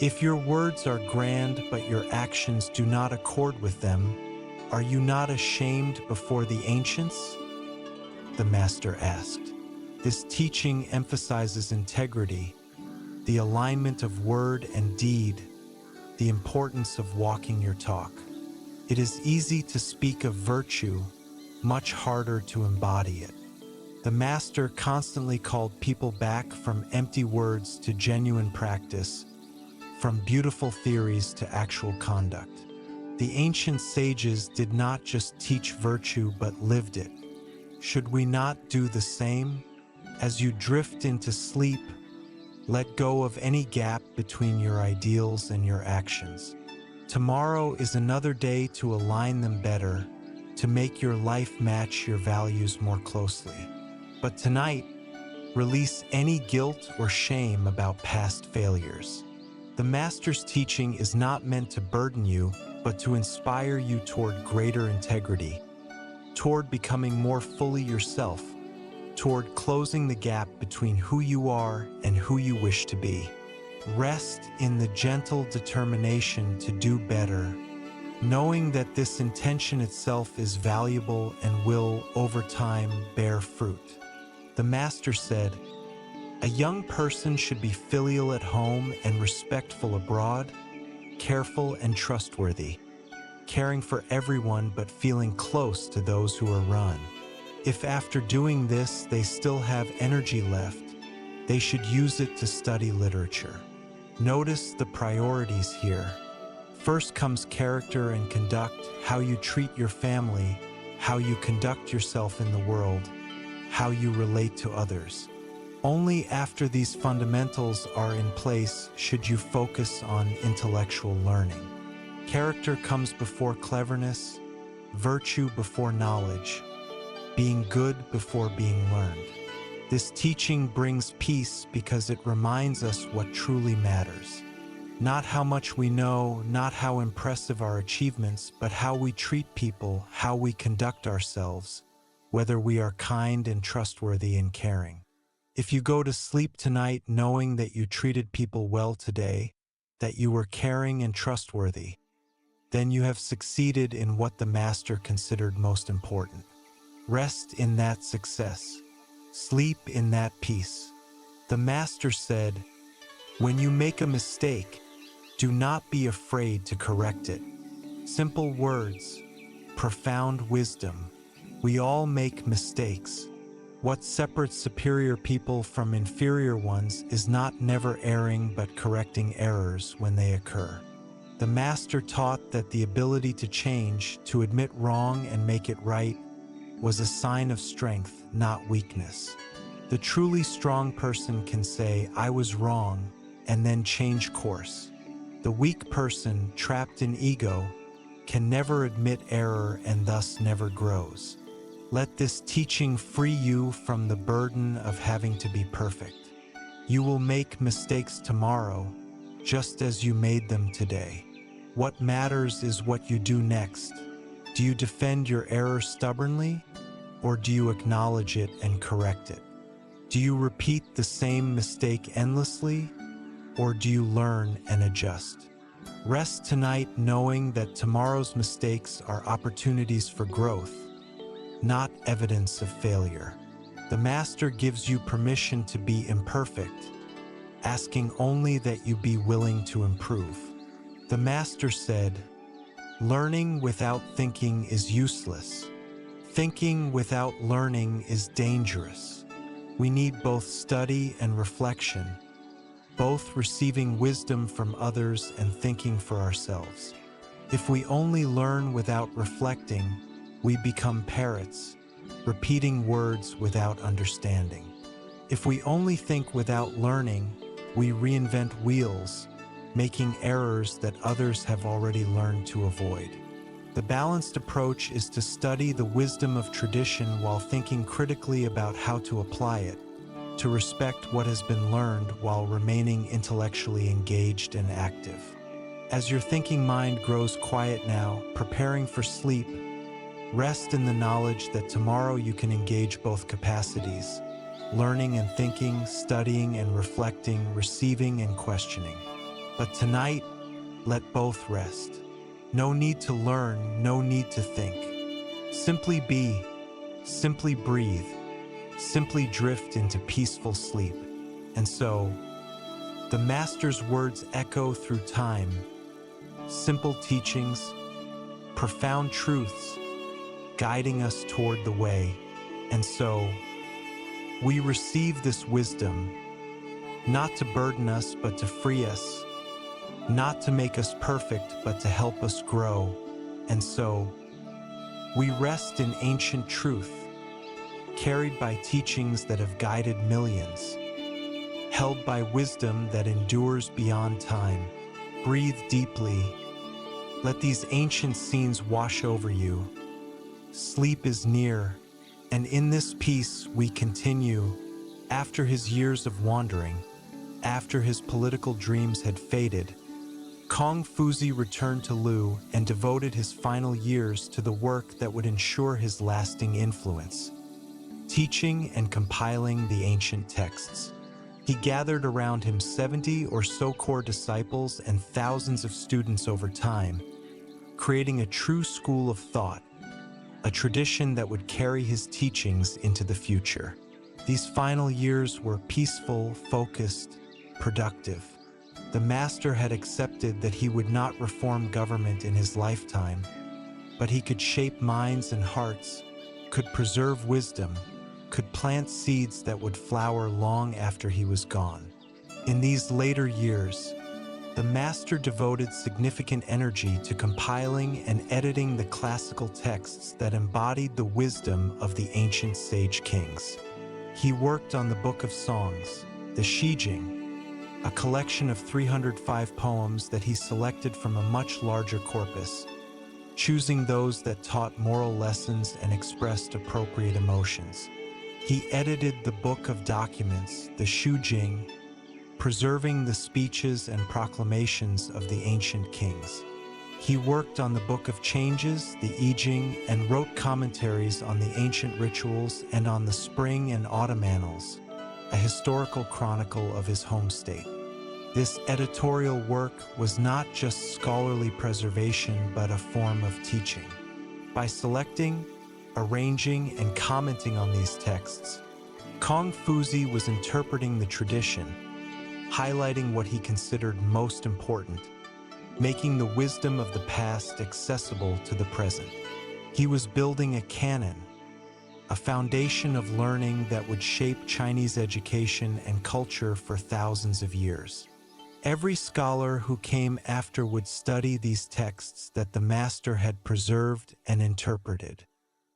If your words are grand but your actions do not accord with them, are you not ashamed before the ancients? The Master asked. This teaching emphasizes integrity, the alignment of word and deed, the importance of walking your talk. It is easy to speak of virtue, much harder to embody it. The Master constantly called people back from empty words to genuine practice, from beautiful theories to actual conduct. The ancient sages did not just teach virtue but lived it. Should we not do the same? As you drift into sleep, let go of any gap between your ideals and your actions. Tomorrow is another day to align them better, to make your life match your values more closely. But tonight, release any guilt or shame about past failures. The Master's teaching is not meant to burden you, but to inspire you toward greater integrity, toward becoming more fully yourself, toward closing the gap between who you are and who you wish to be. Rest in the gentle determination to do better, knowing that this intention itself is valuable and will, over time, bear fruit. The Master said, "A young person should be filial at home and respectful abroad, careful and trustworthy, caring for everyone but feeling close to those who are run. If after doing this they still have energy left, they should use it to study literature." Notice the priorities here. First comes character and conduct, how you treat your family, how you conduct yourself in the world, how you relate to others. Only after these fundamentals are in place should you focus on intellectual learning. Character comes before cleverness, virtue before knowledge, being good before being learned. This teaching brings peace because it reminds us what truly matters. Not how much we know, not how impressive our achievements, but how we treat people, how we conduct ourselves, whether we are kind and trustworthy and caring. If you go to sleep tonight knowing that you treated people well today, that you were caring and trustworthy, then you have succeeded in what the Master considered most important. Rest in that success. Sleep in that peace. The Master said, "When you make a mistake, do not be afraid to correct it." Simple words, profound wisdom. We all make mistakes. What separates superior people from inferior ones is not never erring but correcting errors when they occur. The Master taught that the ability to change, to admit wrong and make it right, was a sign of strength, not weakness. The truly strong person can say, "I was wrong," and then change course. The weak person, trapped in ego, can never admit error and thus never grows. Let this teaching free you from the burden of having to be perfect. You will make mistakes tomorrow, just as you made them today. What matters is what you do next. Do you defend your error stubbornly, or do you acknowledge it and correct it? Do you repeat the same mistake endlessly, or do you learn and adjust? Rest tonight knowing that tomorrow's mistakes are opportunities for growth, not evidence of failure. The Master gives you permission to be imperfect, asking only that you be willing to improve. The Master said, "Learning without thinking is useless. Thinking without learning is dangerous." We need both study and reflection, both receiving wisdom from others and thinking for ourselves. If we only learn without reflecting, we become parrots, repeating words without understanding. If we only think without learning, we reinvent wheels, making errors that others have already learned to avoid. The balanced approach is to study the wisdom of tradition while thinking critically about how to apply it, to respect what has been learned while remaining intellectually engaged and active. As your thinking mind grows quiet now, preparing for sleep, rest in the knowledge that tomorrow you can engage both capacities, learning and thinking, studying and reflecting, receiving and questioning. But tonight, let both rest. No need to learn, no need to think. Simply be, simply breathe, simply drift into peaceful sleep. And so, the Master's words echo through time, simple teachings, profound truths, guiding us toward the way. And so, we receive this wisdom, not to burden us, but to free us, not to make us perfect, but to help us grow. And so, we rest in ancient truth, carried by teachings that have guided millions, held by wisdom that endures beyond time. Breathe deeply. Let these ancient scenes wash over you. Sleep is near, and in this peace we continue. After his years of wandering, after his political dreams had faded, Confucius returned to Lu and devoted his final years to the work that would ensure his lasting influence, teaching and compiling the ancient texts. He gathered around him 70 or so core disciples and thousands of students over time, creating a true school of thought, a tradition that would carry his teachings into the future. These final years were peaceful, focused, productive. The master had accepted that he would not reform government in his lifetime, but he could shape minds and hearts, could preserve wisdom, could plant seeds that would flower long after he was gone. In these later years, the master devoted significant energy to compiling and editing the classical texts that embodied the wisdom of the ancient sage kings. He worked on the Book of Songs, the Shijing, a collection of 305 poems that he selected from a much larger corpus, choosing those that taught moral lessons and expressed appropriate emotions. He edited the Book of Documents, the Shujing, preserving the speeches and proclamations of the ancient kings. He worked on the Book of Changes, the I Ching, and wrote commentaries on the ancient rituals and on the Spring and Autumn Annals, a historical chronicle of his home state. This editorial work was not just scholarly preservation but a form of teaching. By selecting, arranging, and commenting on these texts, Confucius was interpreting the tradition, highlighting what he considered most important, making the wisdom of the past accessible to the present. He was building a canon, a foundation of learning that would shape Chinese education and culture for thousands of years. Every scholar who came after would study these texts that the master had preserved and interpreted.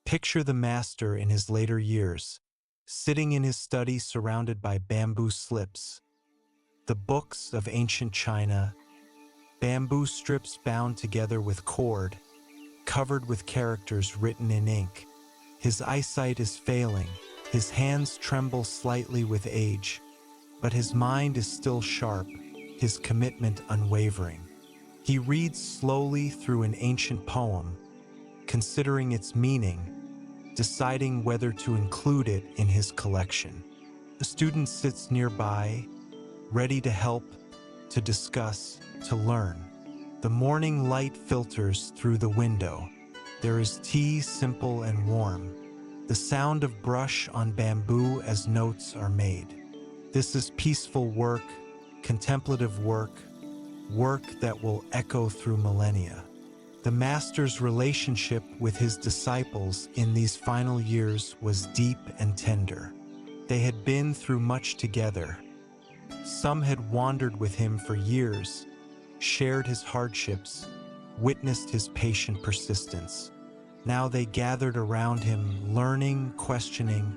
Picture the master in his later years, sitting in his study surrounded by bamboo slips, the books of ancient China, bamboo strips bound together with cord, covered with characters written in ink. His eyesight is failing, his hands tremble slightly with age, but his mind is still sharp, his commitment unwavering. He reads slowly through an ancient poem, considering its meaning, deciding whether to include it in his collection. A student sits nearby, ready to help, to discuss, to learn. The morning light filters through the window. There is tea, simple and warm. The sound of brush on bamboo as notes are made. This is peaceful work, contemplative work, work that will echo through millennia. The master's relationship with his disciples in these final years was deep and tender. They had been through much together. Some had wandered with him for years, shared his hardships, witnessed his patient persistence. Now they gathered around him, learning, questioning,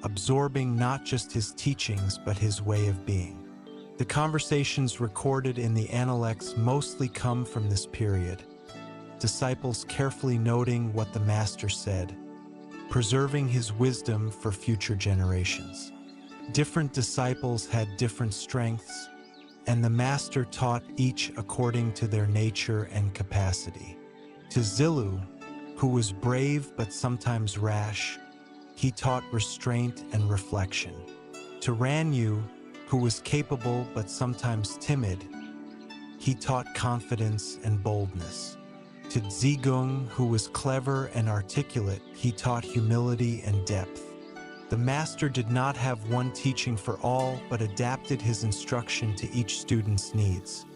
absorbing not just his teachings but his way of being. The conversations recorded in the Analects mostly come from this period, disciples carefully noting what the master said, preserving his wisdom for future generations. Different disciples had different strengths, and the master taught each according to their nature and capacity. To Zilu, who was brave but sometimes rash, he taught restraint and reflection. To Ranyu, who was capable but sometimes timid, he taught confidence and boldness. To Zhigung, who was clever and articulate, he taught humility and depth. The master did not have one teaching for all, but adapted his instruction to each student's needs,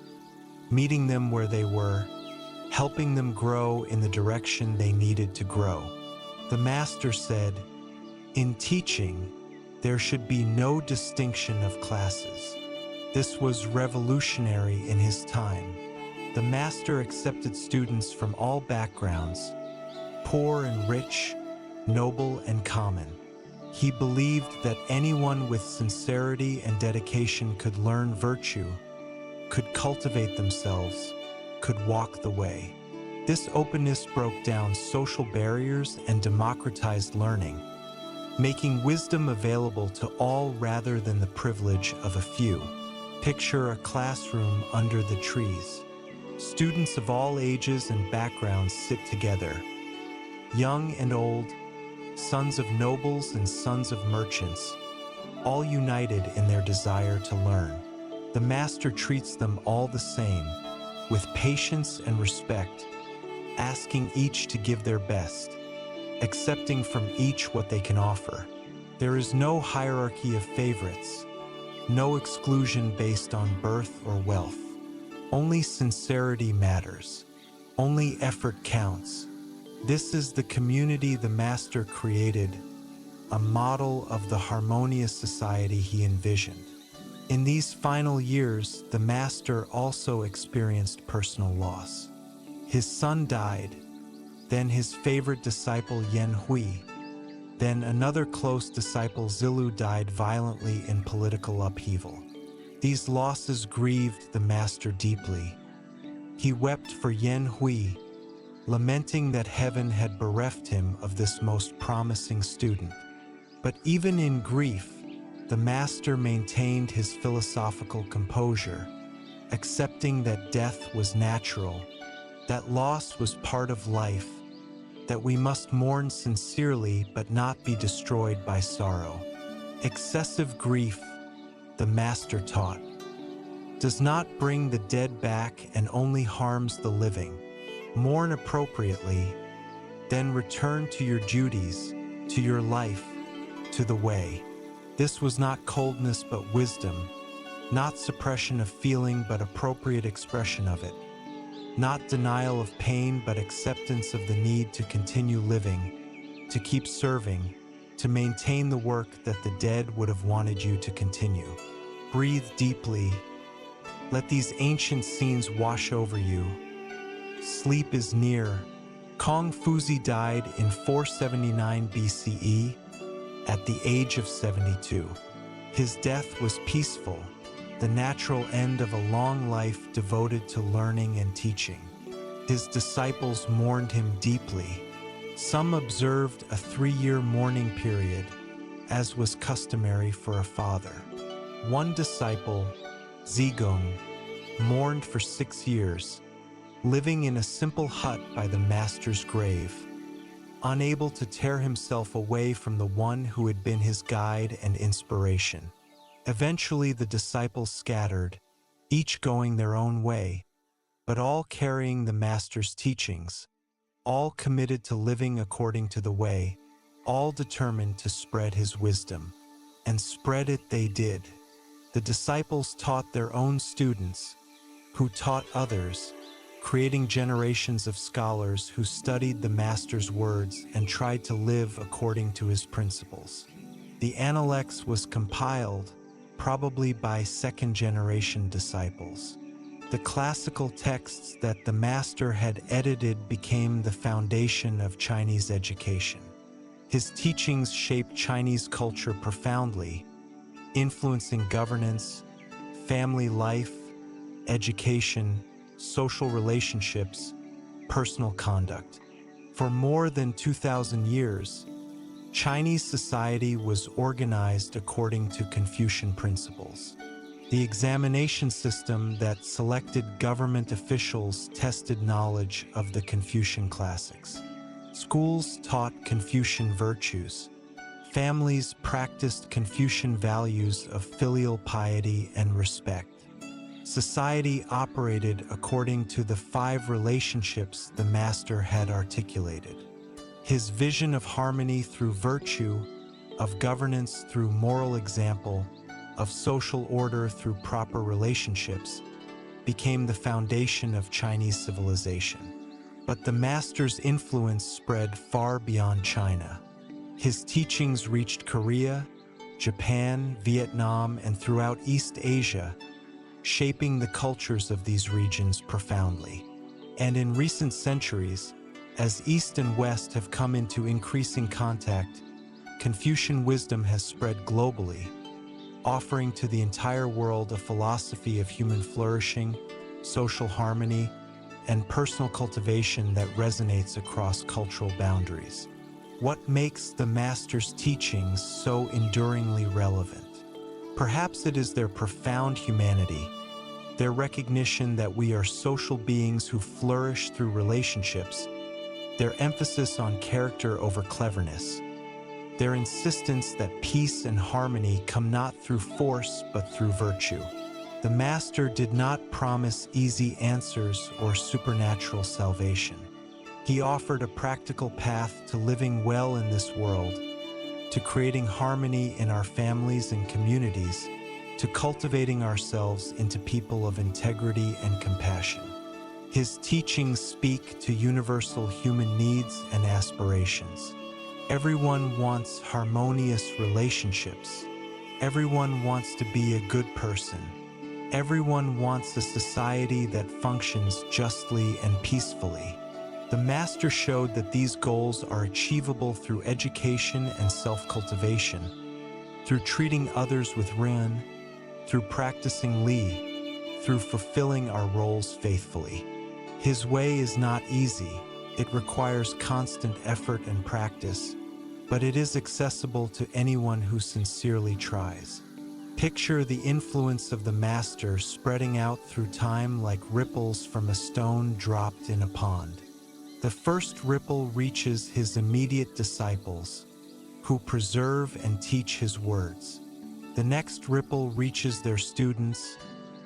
meeting them where they were, helping them grow in the direction they needed to grow. The master said, "In teaching, there should be no distinction of classes." This was revolutionary in his time. The master accepted students from all backgrounds, poor and rich, noble and common. He believed that anyone with sincerity and dedication could learn virtue, could cultivate themselves, could walk the way. This openness broke down social barriers and democratized learning, making wisdom available to all rather than the privilege of a few. Picture a classroom under the trees. Students of all ages and backgrounds sit together, young and old, sons of nobles and sons of merchants, all united in their desire to learn. The master treats them all the same, with patience and respect, asking each to give their best, accepting from each what they can offer. There is no hierarchy of favorites, no exclusion based on birth or wealth. Only sincerity matters. Only effort counts. This is the community the master created, a model of the harmonious society he envisioned. In these final years, the master also experienced personal loss. His son died, then his favorite disciple Yan Hui, then another close disciple Zilu died violently in political upheaval. These losses grieved the master deeply. He wept for Yan Hui, lamenting that heaven had bereft him of this most promising student. But even in grief, the master maintained his philosophical composure, accepting that death was natural, that loss was part of life, that we must mourn sincerely but not be destroyed by sorrow. Excessive grief, the master taught, does not bring the dead back and only harms the living. Mourn appropriately, then return to your duties, to your life, to the way. This was not coldness but wisdom, not suppression of feeling but appropriate expression of it, not denial of pain but acceptance of the need to continue living, to keep serving, to maintain the work that the dead would have wanted you to continue. Breathe deeply. Let these ancient scenes wash over you. Sleep is near. Confucius died in 479 BCE at the age of 72. His death was peaceful, the natural end of a long life devoted to learning and teaching. His disciples mourned him deeply. Some observed a 3-year mourning period, as was customary for a father. One disciple, Zigong, mourned for 6 years, living in a simple hut by the master's grave, unable to tear himself away from the one who had been his guide and inspiration. Eventually the disciples scattered, each going their own way, but all carrying the master's teachings, all committed to living according to the way, all determined to spread his wisdom. And spread it they did. The disciples taught their own students, who taught others, creating generations of scholars who studied the master's words and tried to live according to his principles. The Analects was compiled, probably by second-generation disciples. The classical texts that the master had edited became the foundation of Chinese education. His teachings shaped Chinese culture profoundly, influencing governance, family life, education, social relationships, personal conduct. For more than 2,000 years, Chinese society was organized according to Confucian principles. The examination system that selected government officials tested knowledge of the Confucian classics. Schools taught Confucian virtues. Families practiced Confucian values of filial piety and respect. Society operated according to the 5 relationships the master had articulated. His vision of harmony through virtue, of governance through moral example, of social order through proper relationships, became the foundation of Chinese civilization. But the master's influence spread far beyond China. His teachings reached Korea, Japan, Vietnam, and throughout East Asia, shaping the cultures of these regions profoundly. And in recent centuries, as East and West have come into increasing contact, Confucian wisdom has spread globally, offering to the entire world a philosophy of human flourishing, social harmony, and personal cultivation that resonates across cultural boundaries. What makes the master's teachings so enduringly relevant? Perhaps it is their profound humanity, their recognition that we are social beings who flourish through relationships, their emphasis on character over cleverness, their insistence that peace and harmony come not through force but through virtue. The Master did not promise easy answers or supernatural salvation. He offered a practical path to living well in this world, to creating harmony in our families and communities, to cultivating ourselves into people of integrity and compassion. His teachings speak to universal human needs and aspirations. Everyone wants harmonious relationships. Everyone wants to be a good person. Everyone wants a society that functions justly and peacefully. The Master showed that these goals are achievable through education and self-cultivation, through treating others with ren, through practicing li, through fulfilling our roles faithfully. His way is not easy. It requires constant effort and practice, but it is accessible to anyone who sincerely tries. Picture the influence of the Master spreading out through time like ripples from a stone dropped in a pond. The first ripple reaches his immediate disciples, who preserve and teach his words. The next ripple reaches their students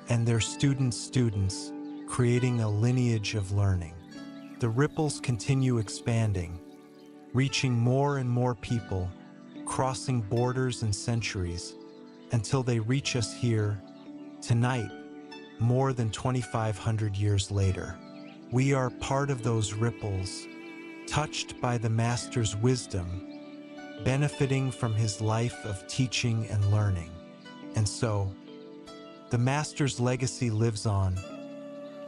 and their students' students, creating a lineage of learning. The ripples continue expanding, reaching more and more people, crossing borders and centuries, until they reach us here, tonight, more than 2,500 years later. We are part of those ripples, touched by the Master's wisdom, benefiting from his life of teaching and learning. And so, the Master's legacy lives on,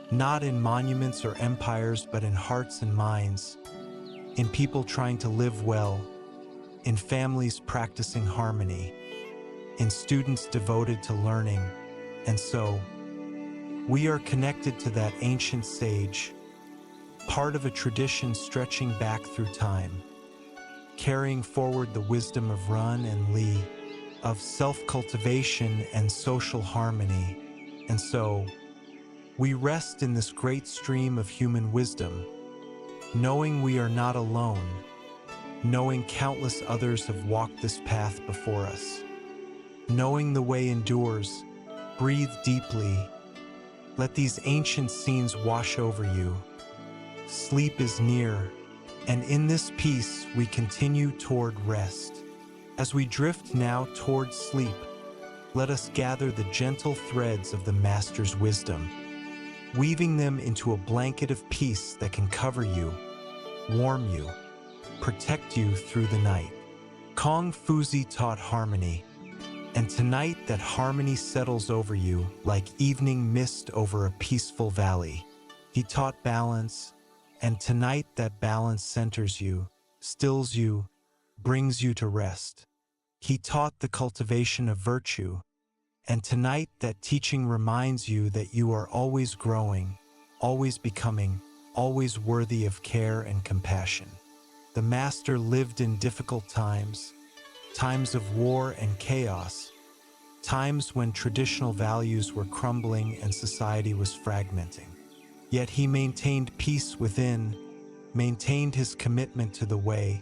not in monuments or empires, but in hearts and minds, in people trying to live well, in families practicing harmony, in students devoted to learning. And so, we are connected to that ancient sage, part of a tradition stretching back through time, carrying forward the wisdom of Ren and Li, of self-cultivation and social harmony. And so, we rest in this great stream of human wisdom, knowing we are not alone, knowing countless others have walked this path before us. Knowing the way endures, breathe deeply. Let these ancient scenes wash over you. Sleep is near, and in this peace we continue toward rest. As we drift now toward sleep, let us gather the gentle threads of the Master's wisdom, weaving them into a blanket of peace that can cover you, warm you, protect you through the night. Confucius taught harmony, and tonight that harmony settles over you like evening mist over a peaceful valley. He taught balance, and tonight that balance centers you, stills you, brings you to rest. He taught the cultivation of virtue, and tonight that teaching reminds you that you are always growing, always becoming, always worthy of care and compassion. The Master lived in difficult times, times of war and chaos, times when traditional values were crumbling and society was fragmenting. Yet he maintained peace within, maintained his commitment to the way,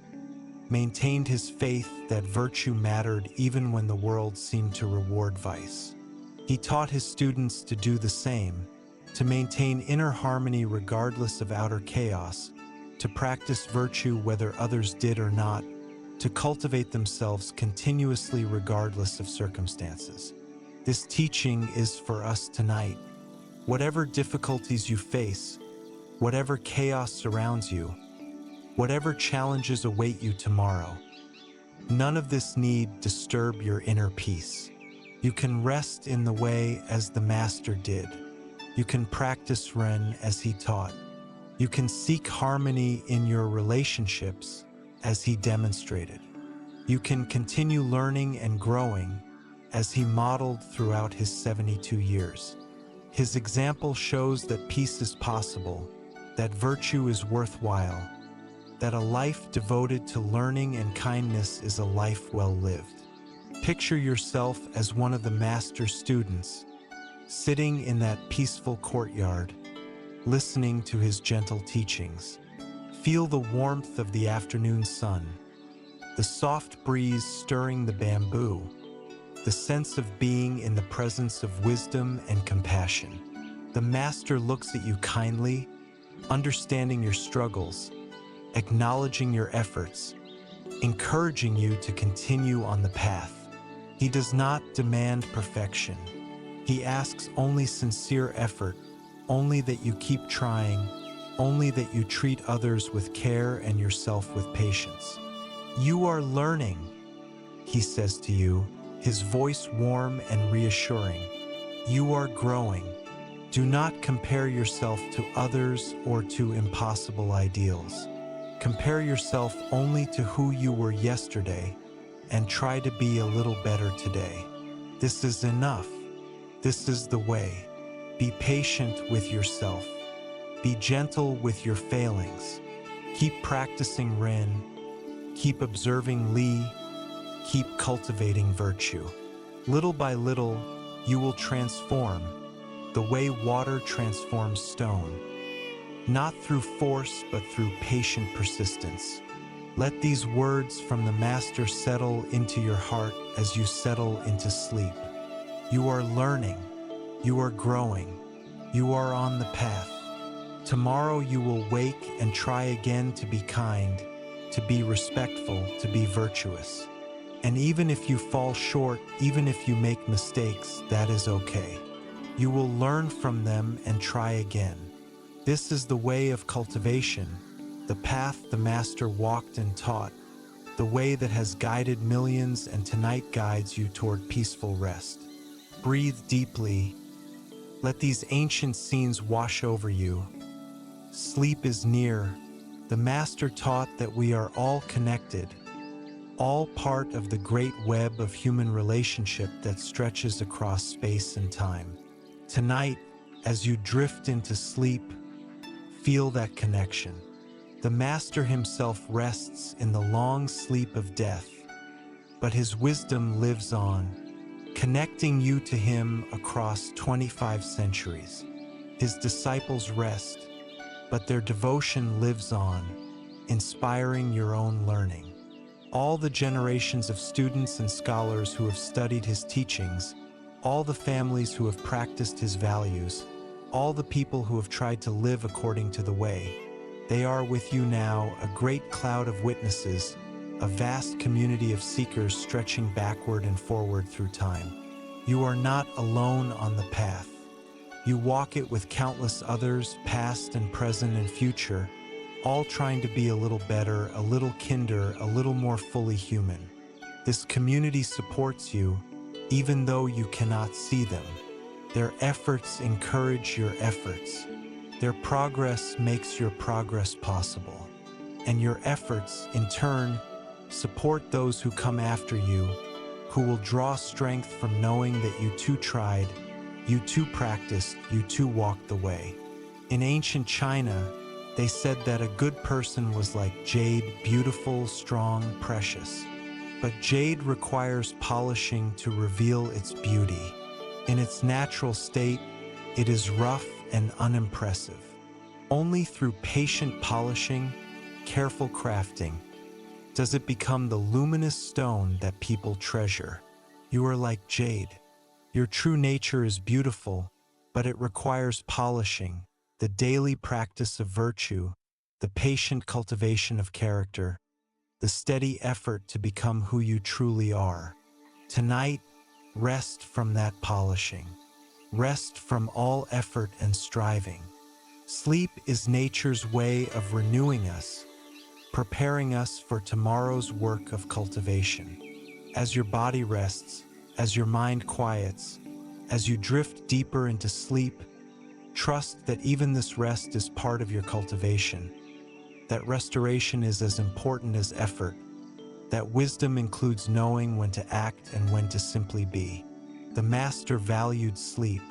maintained his faith that virtue mattered even when the world seemed to reward vice. He taught his students to do the same, to maintain inner harmony regardless of outer chaos, to practice virtue whether others did or not, to cultivate themselves continuously regardless of circumstances. This teaching is for us tonight. Whatever difficulties you face, whatever chaos surrounds you, whatever challenges await you tomorrow, none of this need disturb your inner peace. You can rest in the way as the Master did. You can practice Ren as he taught. You can seek harmony in your relationships as he demonstrated. You can continue learning and growing as he modeled throughout his 72 years. His example shows that peace is possible, that virtue is worthwhile, that a life devoted to learning and kindness is a life well lived. Picture yourself as one of the Master's students, sitting in that peaceful courtyard, listening to his gentle teachings. Feel the warmth of the afternoon sun, the soft breeze stirring the bamboo, the sense of being in the presence of wisdom and compassion. The master looks at you kindly, understanding your struggles, acknowledging your efforts, encouraging you to continue on the path. He does not demand perfection. He asks only sincere effort, only that you keep trying, only that you treat others with care and yourself with patience. You are learning, he says to you, his voice warm and reassuring. You are growing. Do not compare yourself to others or to impossible ideals. Compare yourself only to who you were yesterday and try to be a little better today. This is enough. This is the way. Be patient with yourself. Be gentle with your failings. Keep practicing Ren. Keep observing Li. Keep cultivating virtue. Little by little, you will transform, the way water transforms stone. Not through force, but through patient persistence. Let these words from the Master settle into your heart as you settle into sleep. You are learning. You are growing. You are on the path. Tomorrow you will wake and try again to be kind, to be respectful, to be virtuous. And even if you fall short, even if you make mistakes, that is okay. You will learn from them and try again. This is the way of cultivation, the path the Master walked and taught, the way that has guided millions and tonight guides you toward peaceful rest. Breathe deeply. Let these ancient scenes wash over you. Sleep is near. The Master taught that we are all connected, all part of the great web of human relationship that stretches across space and time. Tonight, as you drift into sleep, feel that connection. The Master himself rests in the long sleep of death, but his wisdom lives on, connecting you to him across 25 centuries. His disciples rest, but their devotion lives on, inspiring your own learning. All the generations of students and scholars who have studied his teachings, all the families who have practiced his values, all the people who have tried to live according to the way, they are with you now, a great cloud of witnesses, a vast community of seekers stretching backward and forward through time. You are not alone on the path. You walk it with countless others, past and present and future, all trying to be a little better, a little kinder, a little more fully human. This community supports you, even though you cannot see them. Their efforts encourage your efforts. Their progress makes your progress possible. And your efforts, in turn, support those who come after you, who will draw strength from knowing that you too tried, you too practiced, you too walked the way. In ancient China, they said that a good person was like jade, beautiful, strong, precious. But jade requires polishing to reveal its beauty. In its natural state, it is rough and unimpressive. Only through patient polishing, careful crafting, does it become the luminous stone that people treasure. You are like jade. Your true nature is beautiful, but it requires polishing, the daily practice of virtue, the patient cultivation of character, the steady effort to become who you truly are. Tonight, rest from that polishing. Rest from all effort and striving. Sleep is nature's way of renewing us, preparing us for tomorrow's work of cultivation. As your body rests, as your mind quiets, as you drift deeper into sleep, trust that even this rest is part of your cultivation, that restoration is as important as effort, that wisdom includes knowing when to act and when to simply be. The Master valued sleep.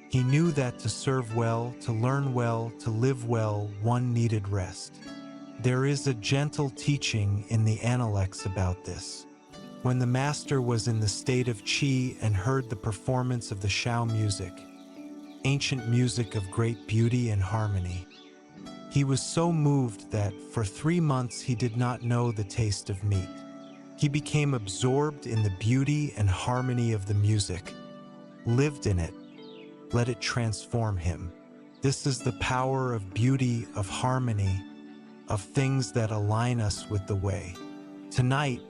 He knew that to serve well, to learn well, to live well, one needed rest. There is a gentle teaching in the Analects about this. When the Master was in the state of Qi and heard the performance of the Shao music, ancient music of great beauty and harmony. He was so moved that for 3 months he did not know the taste of meat. He became absorbed in the beauty and harmony of the music, lived in it, let it transform him. This is the power of beauty, of harmony, of things that align us with the way. Tonight,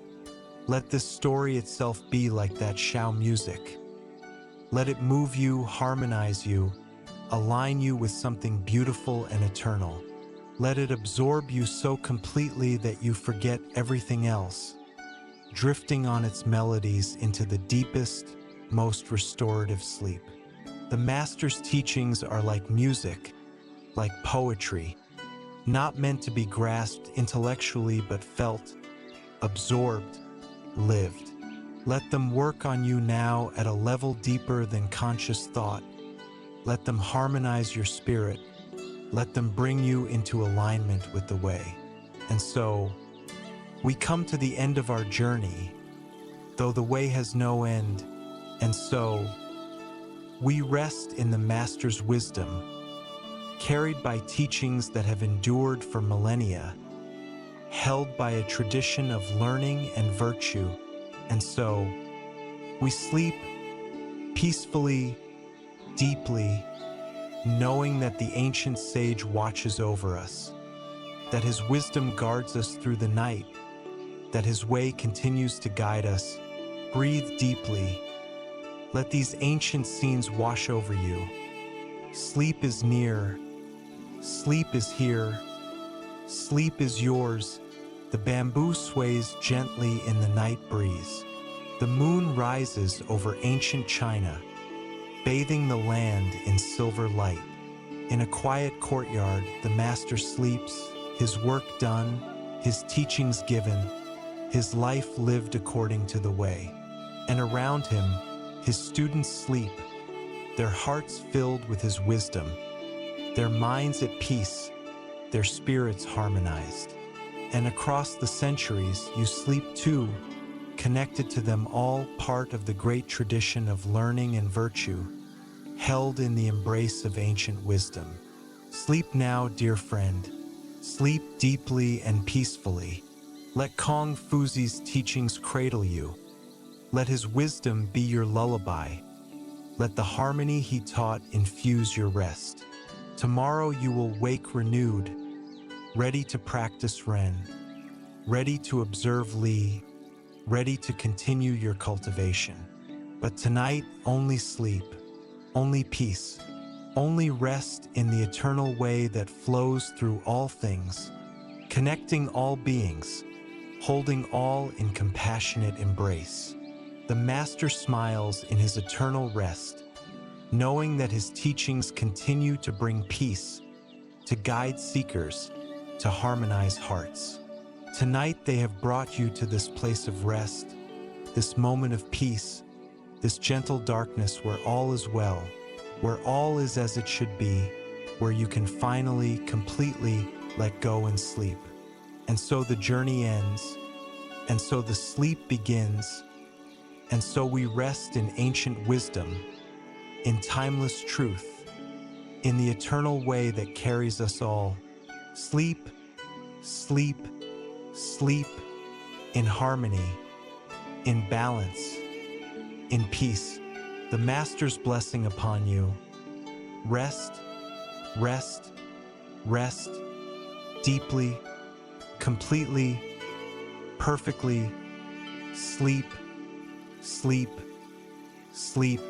let this story itself be like that Shao music. Let it move you, harmonize you, align you with something beautiful and eternal. Let it absorb you so completely that you forget everything else, drifting on its melodies into the deepest, most restorative sleep. The Master's teachings are like music, like poetry, not meant to be grasped intellectually but felt, absorbed, lived. Let them work on you now at a level deeper than conscious thought. Let them harmonize your spirit. Let them bring you into alignment with the way. And so, we come to the end of our journey, though the way has no end. And so, we rest in the Master's wisdom, carried by teachings that have endured for millennia, held by a tradition of learning and virtue. And so, we sleep peacefully, deeply, knowing that the ancient sage watches over us, that his wisdom guards us through the night, that his way continues to guide us. Breathe deeply. Let these ancient scenes wash over you. Sleep is near. Sleep is here. Sleep is yours. The bamboo sways gently in the night breeze. The moon rises over ancient China, bathing the land in silver light. In a quiet courtyard, the Master sleeps, his work done, his teachings given, his life lived according to the way. And around him, his students sleep, their hearts filled with his wisdom, their minds at peace, their spirits harmonized. And across the centuries, you sleep too, connected to them all, part of the great tradition of learning and virtue, held in the embrace of ancient wisdom. Sleep now, dear friend. Sleep deeply and peacefully. Let Confucius' teachings cradle you. Let his wisdom be your lullaby. Let the harmony he taught infuse your rest. Tomorrow you will wake renewed, ready to practice Ren, ready to observe Li, ready to continue your cultivation. But tonight, only sleep, only peace, only rest in the eternal way that flows through all things, connecting all beings, holding all in compassionate embrace. The Master smiles in his eternal rest, knowing that his teachings continue to bring peace, to guide seekers, to harmonize hearts. Tonight they have brought you to this place of rest, this moment of peace, this gentle darkness where all is well, where all is as it should be, where you can finally, completely let go and sleep. And so the journey ends, and so the sleep begins, and so we rest in ancient wisdom, in timeless truth, in the eternal way that carries us all. Sleep, sleep, sleep, in harmony, in balance, in peace. The Master's blessing upon you. Rest, rest, rest, deeply, completely, perfectly. Sleep, sleep, sleep.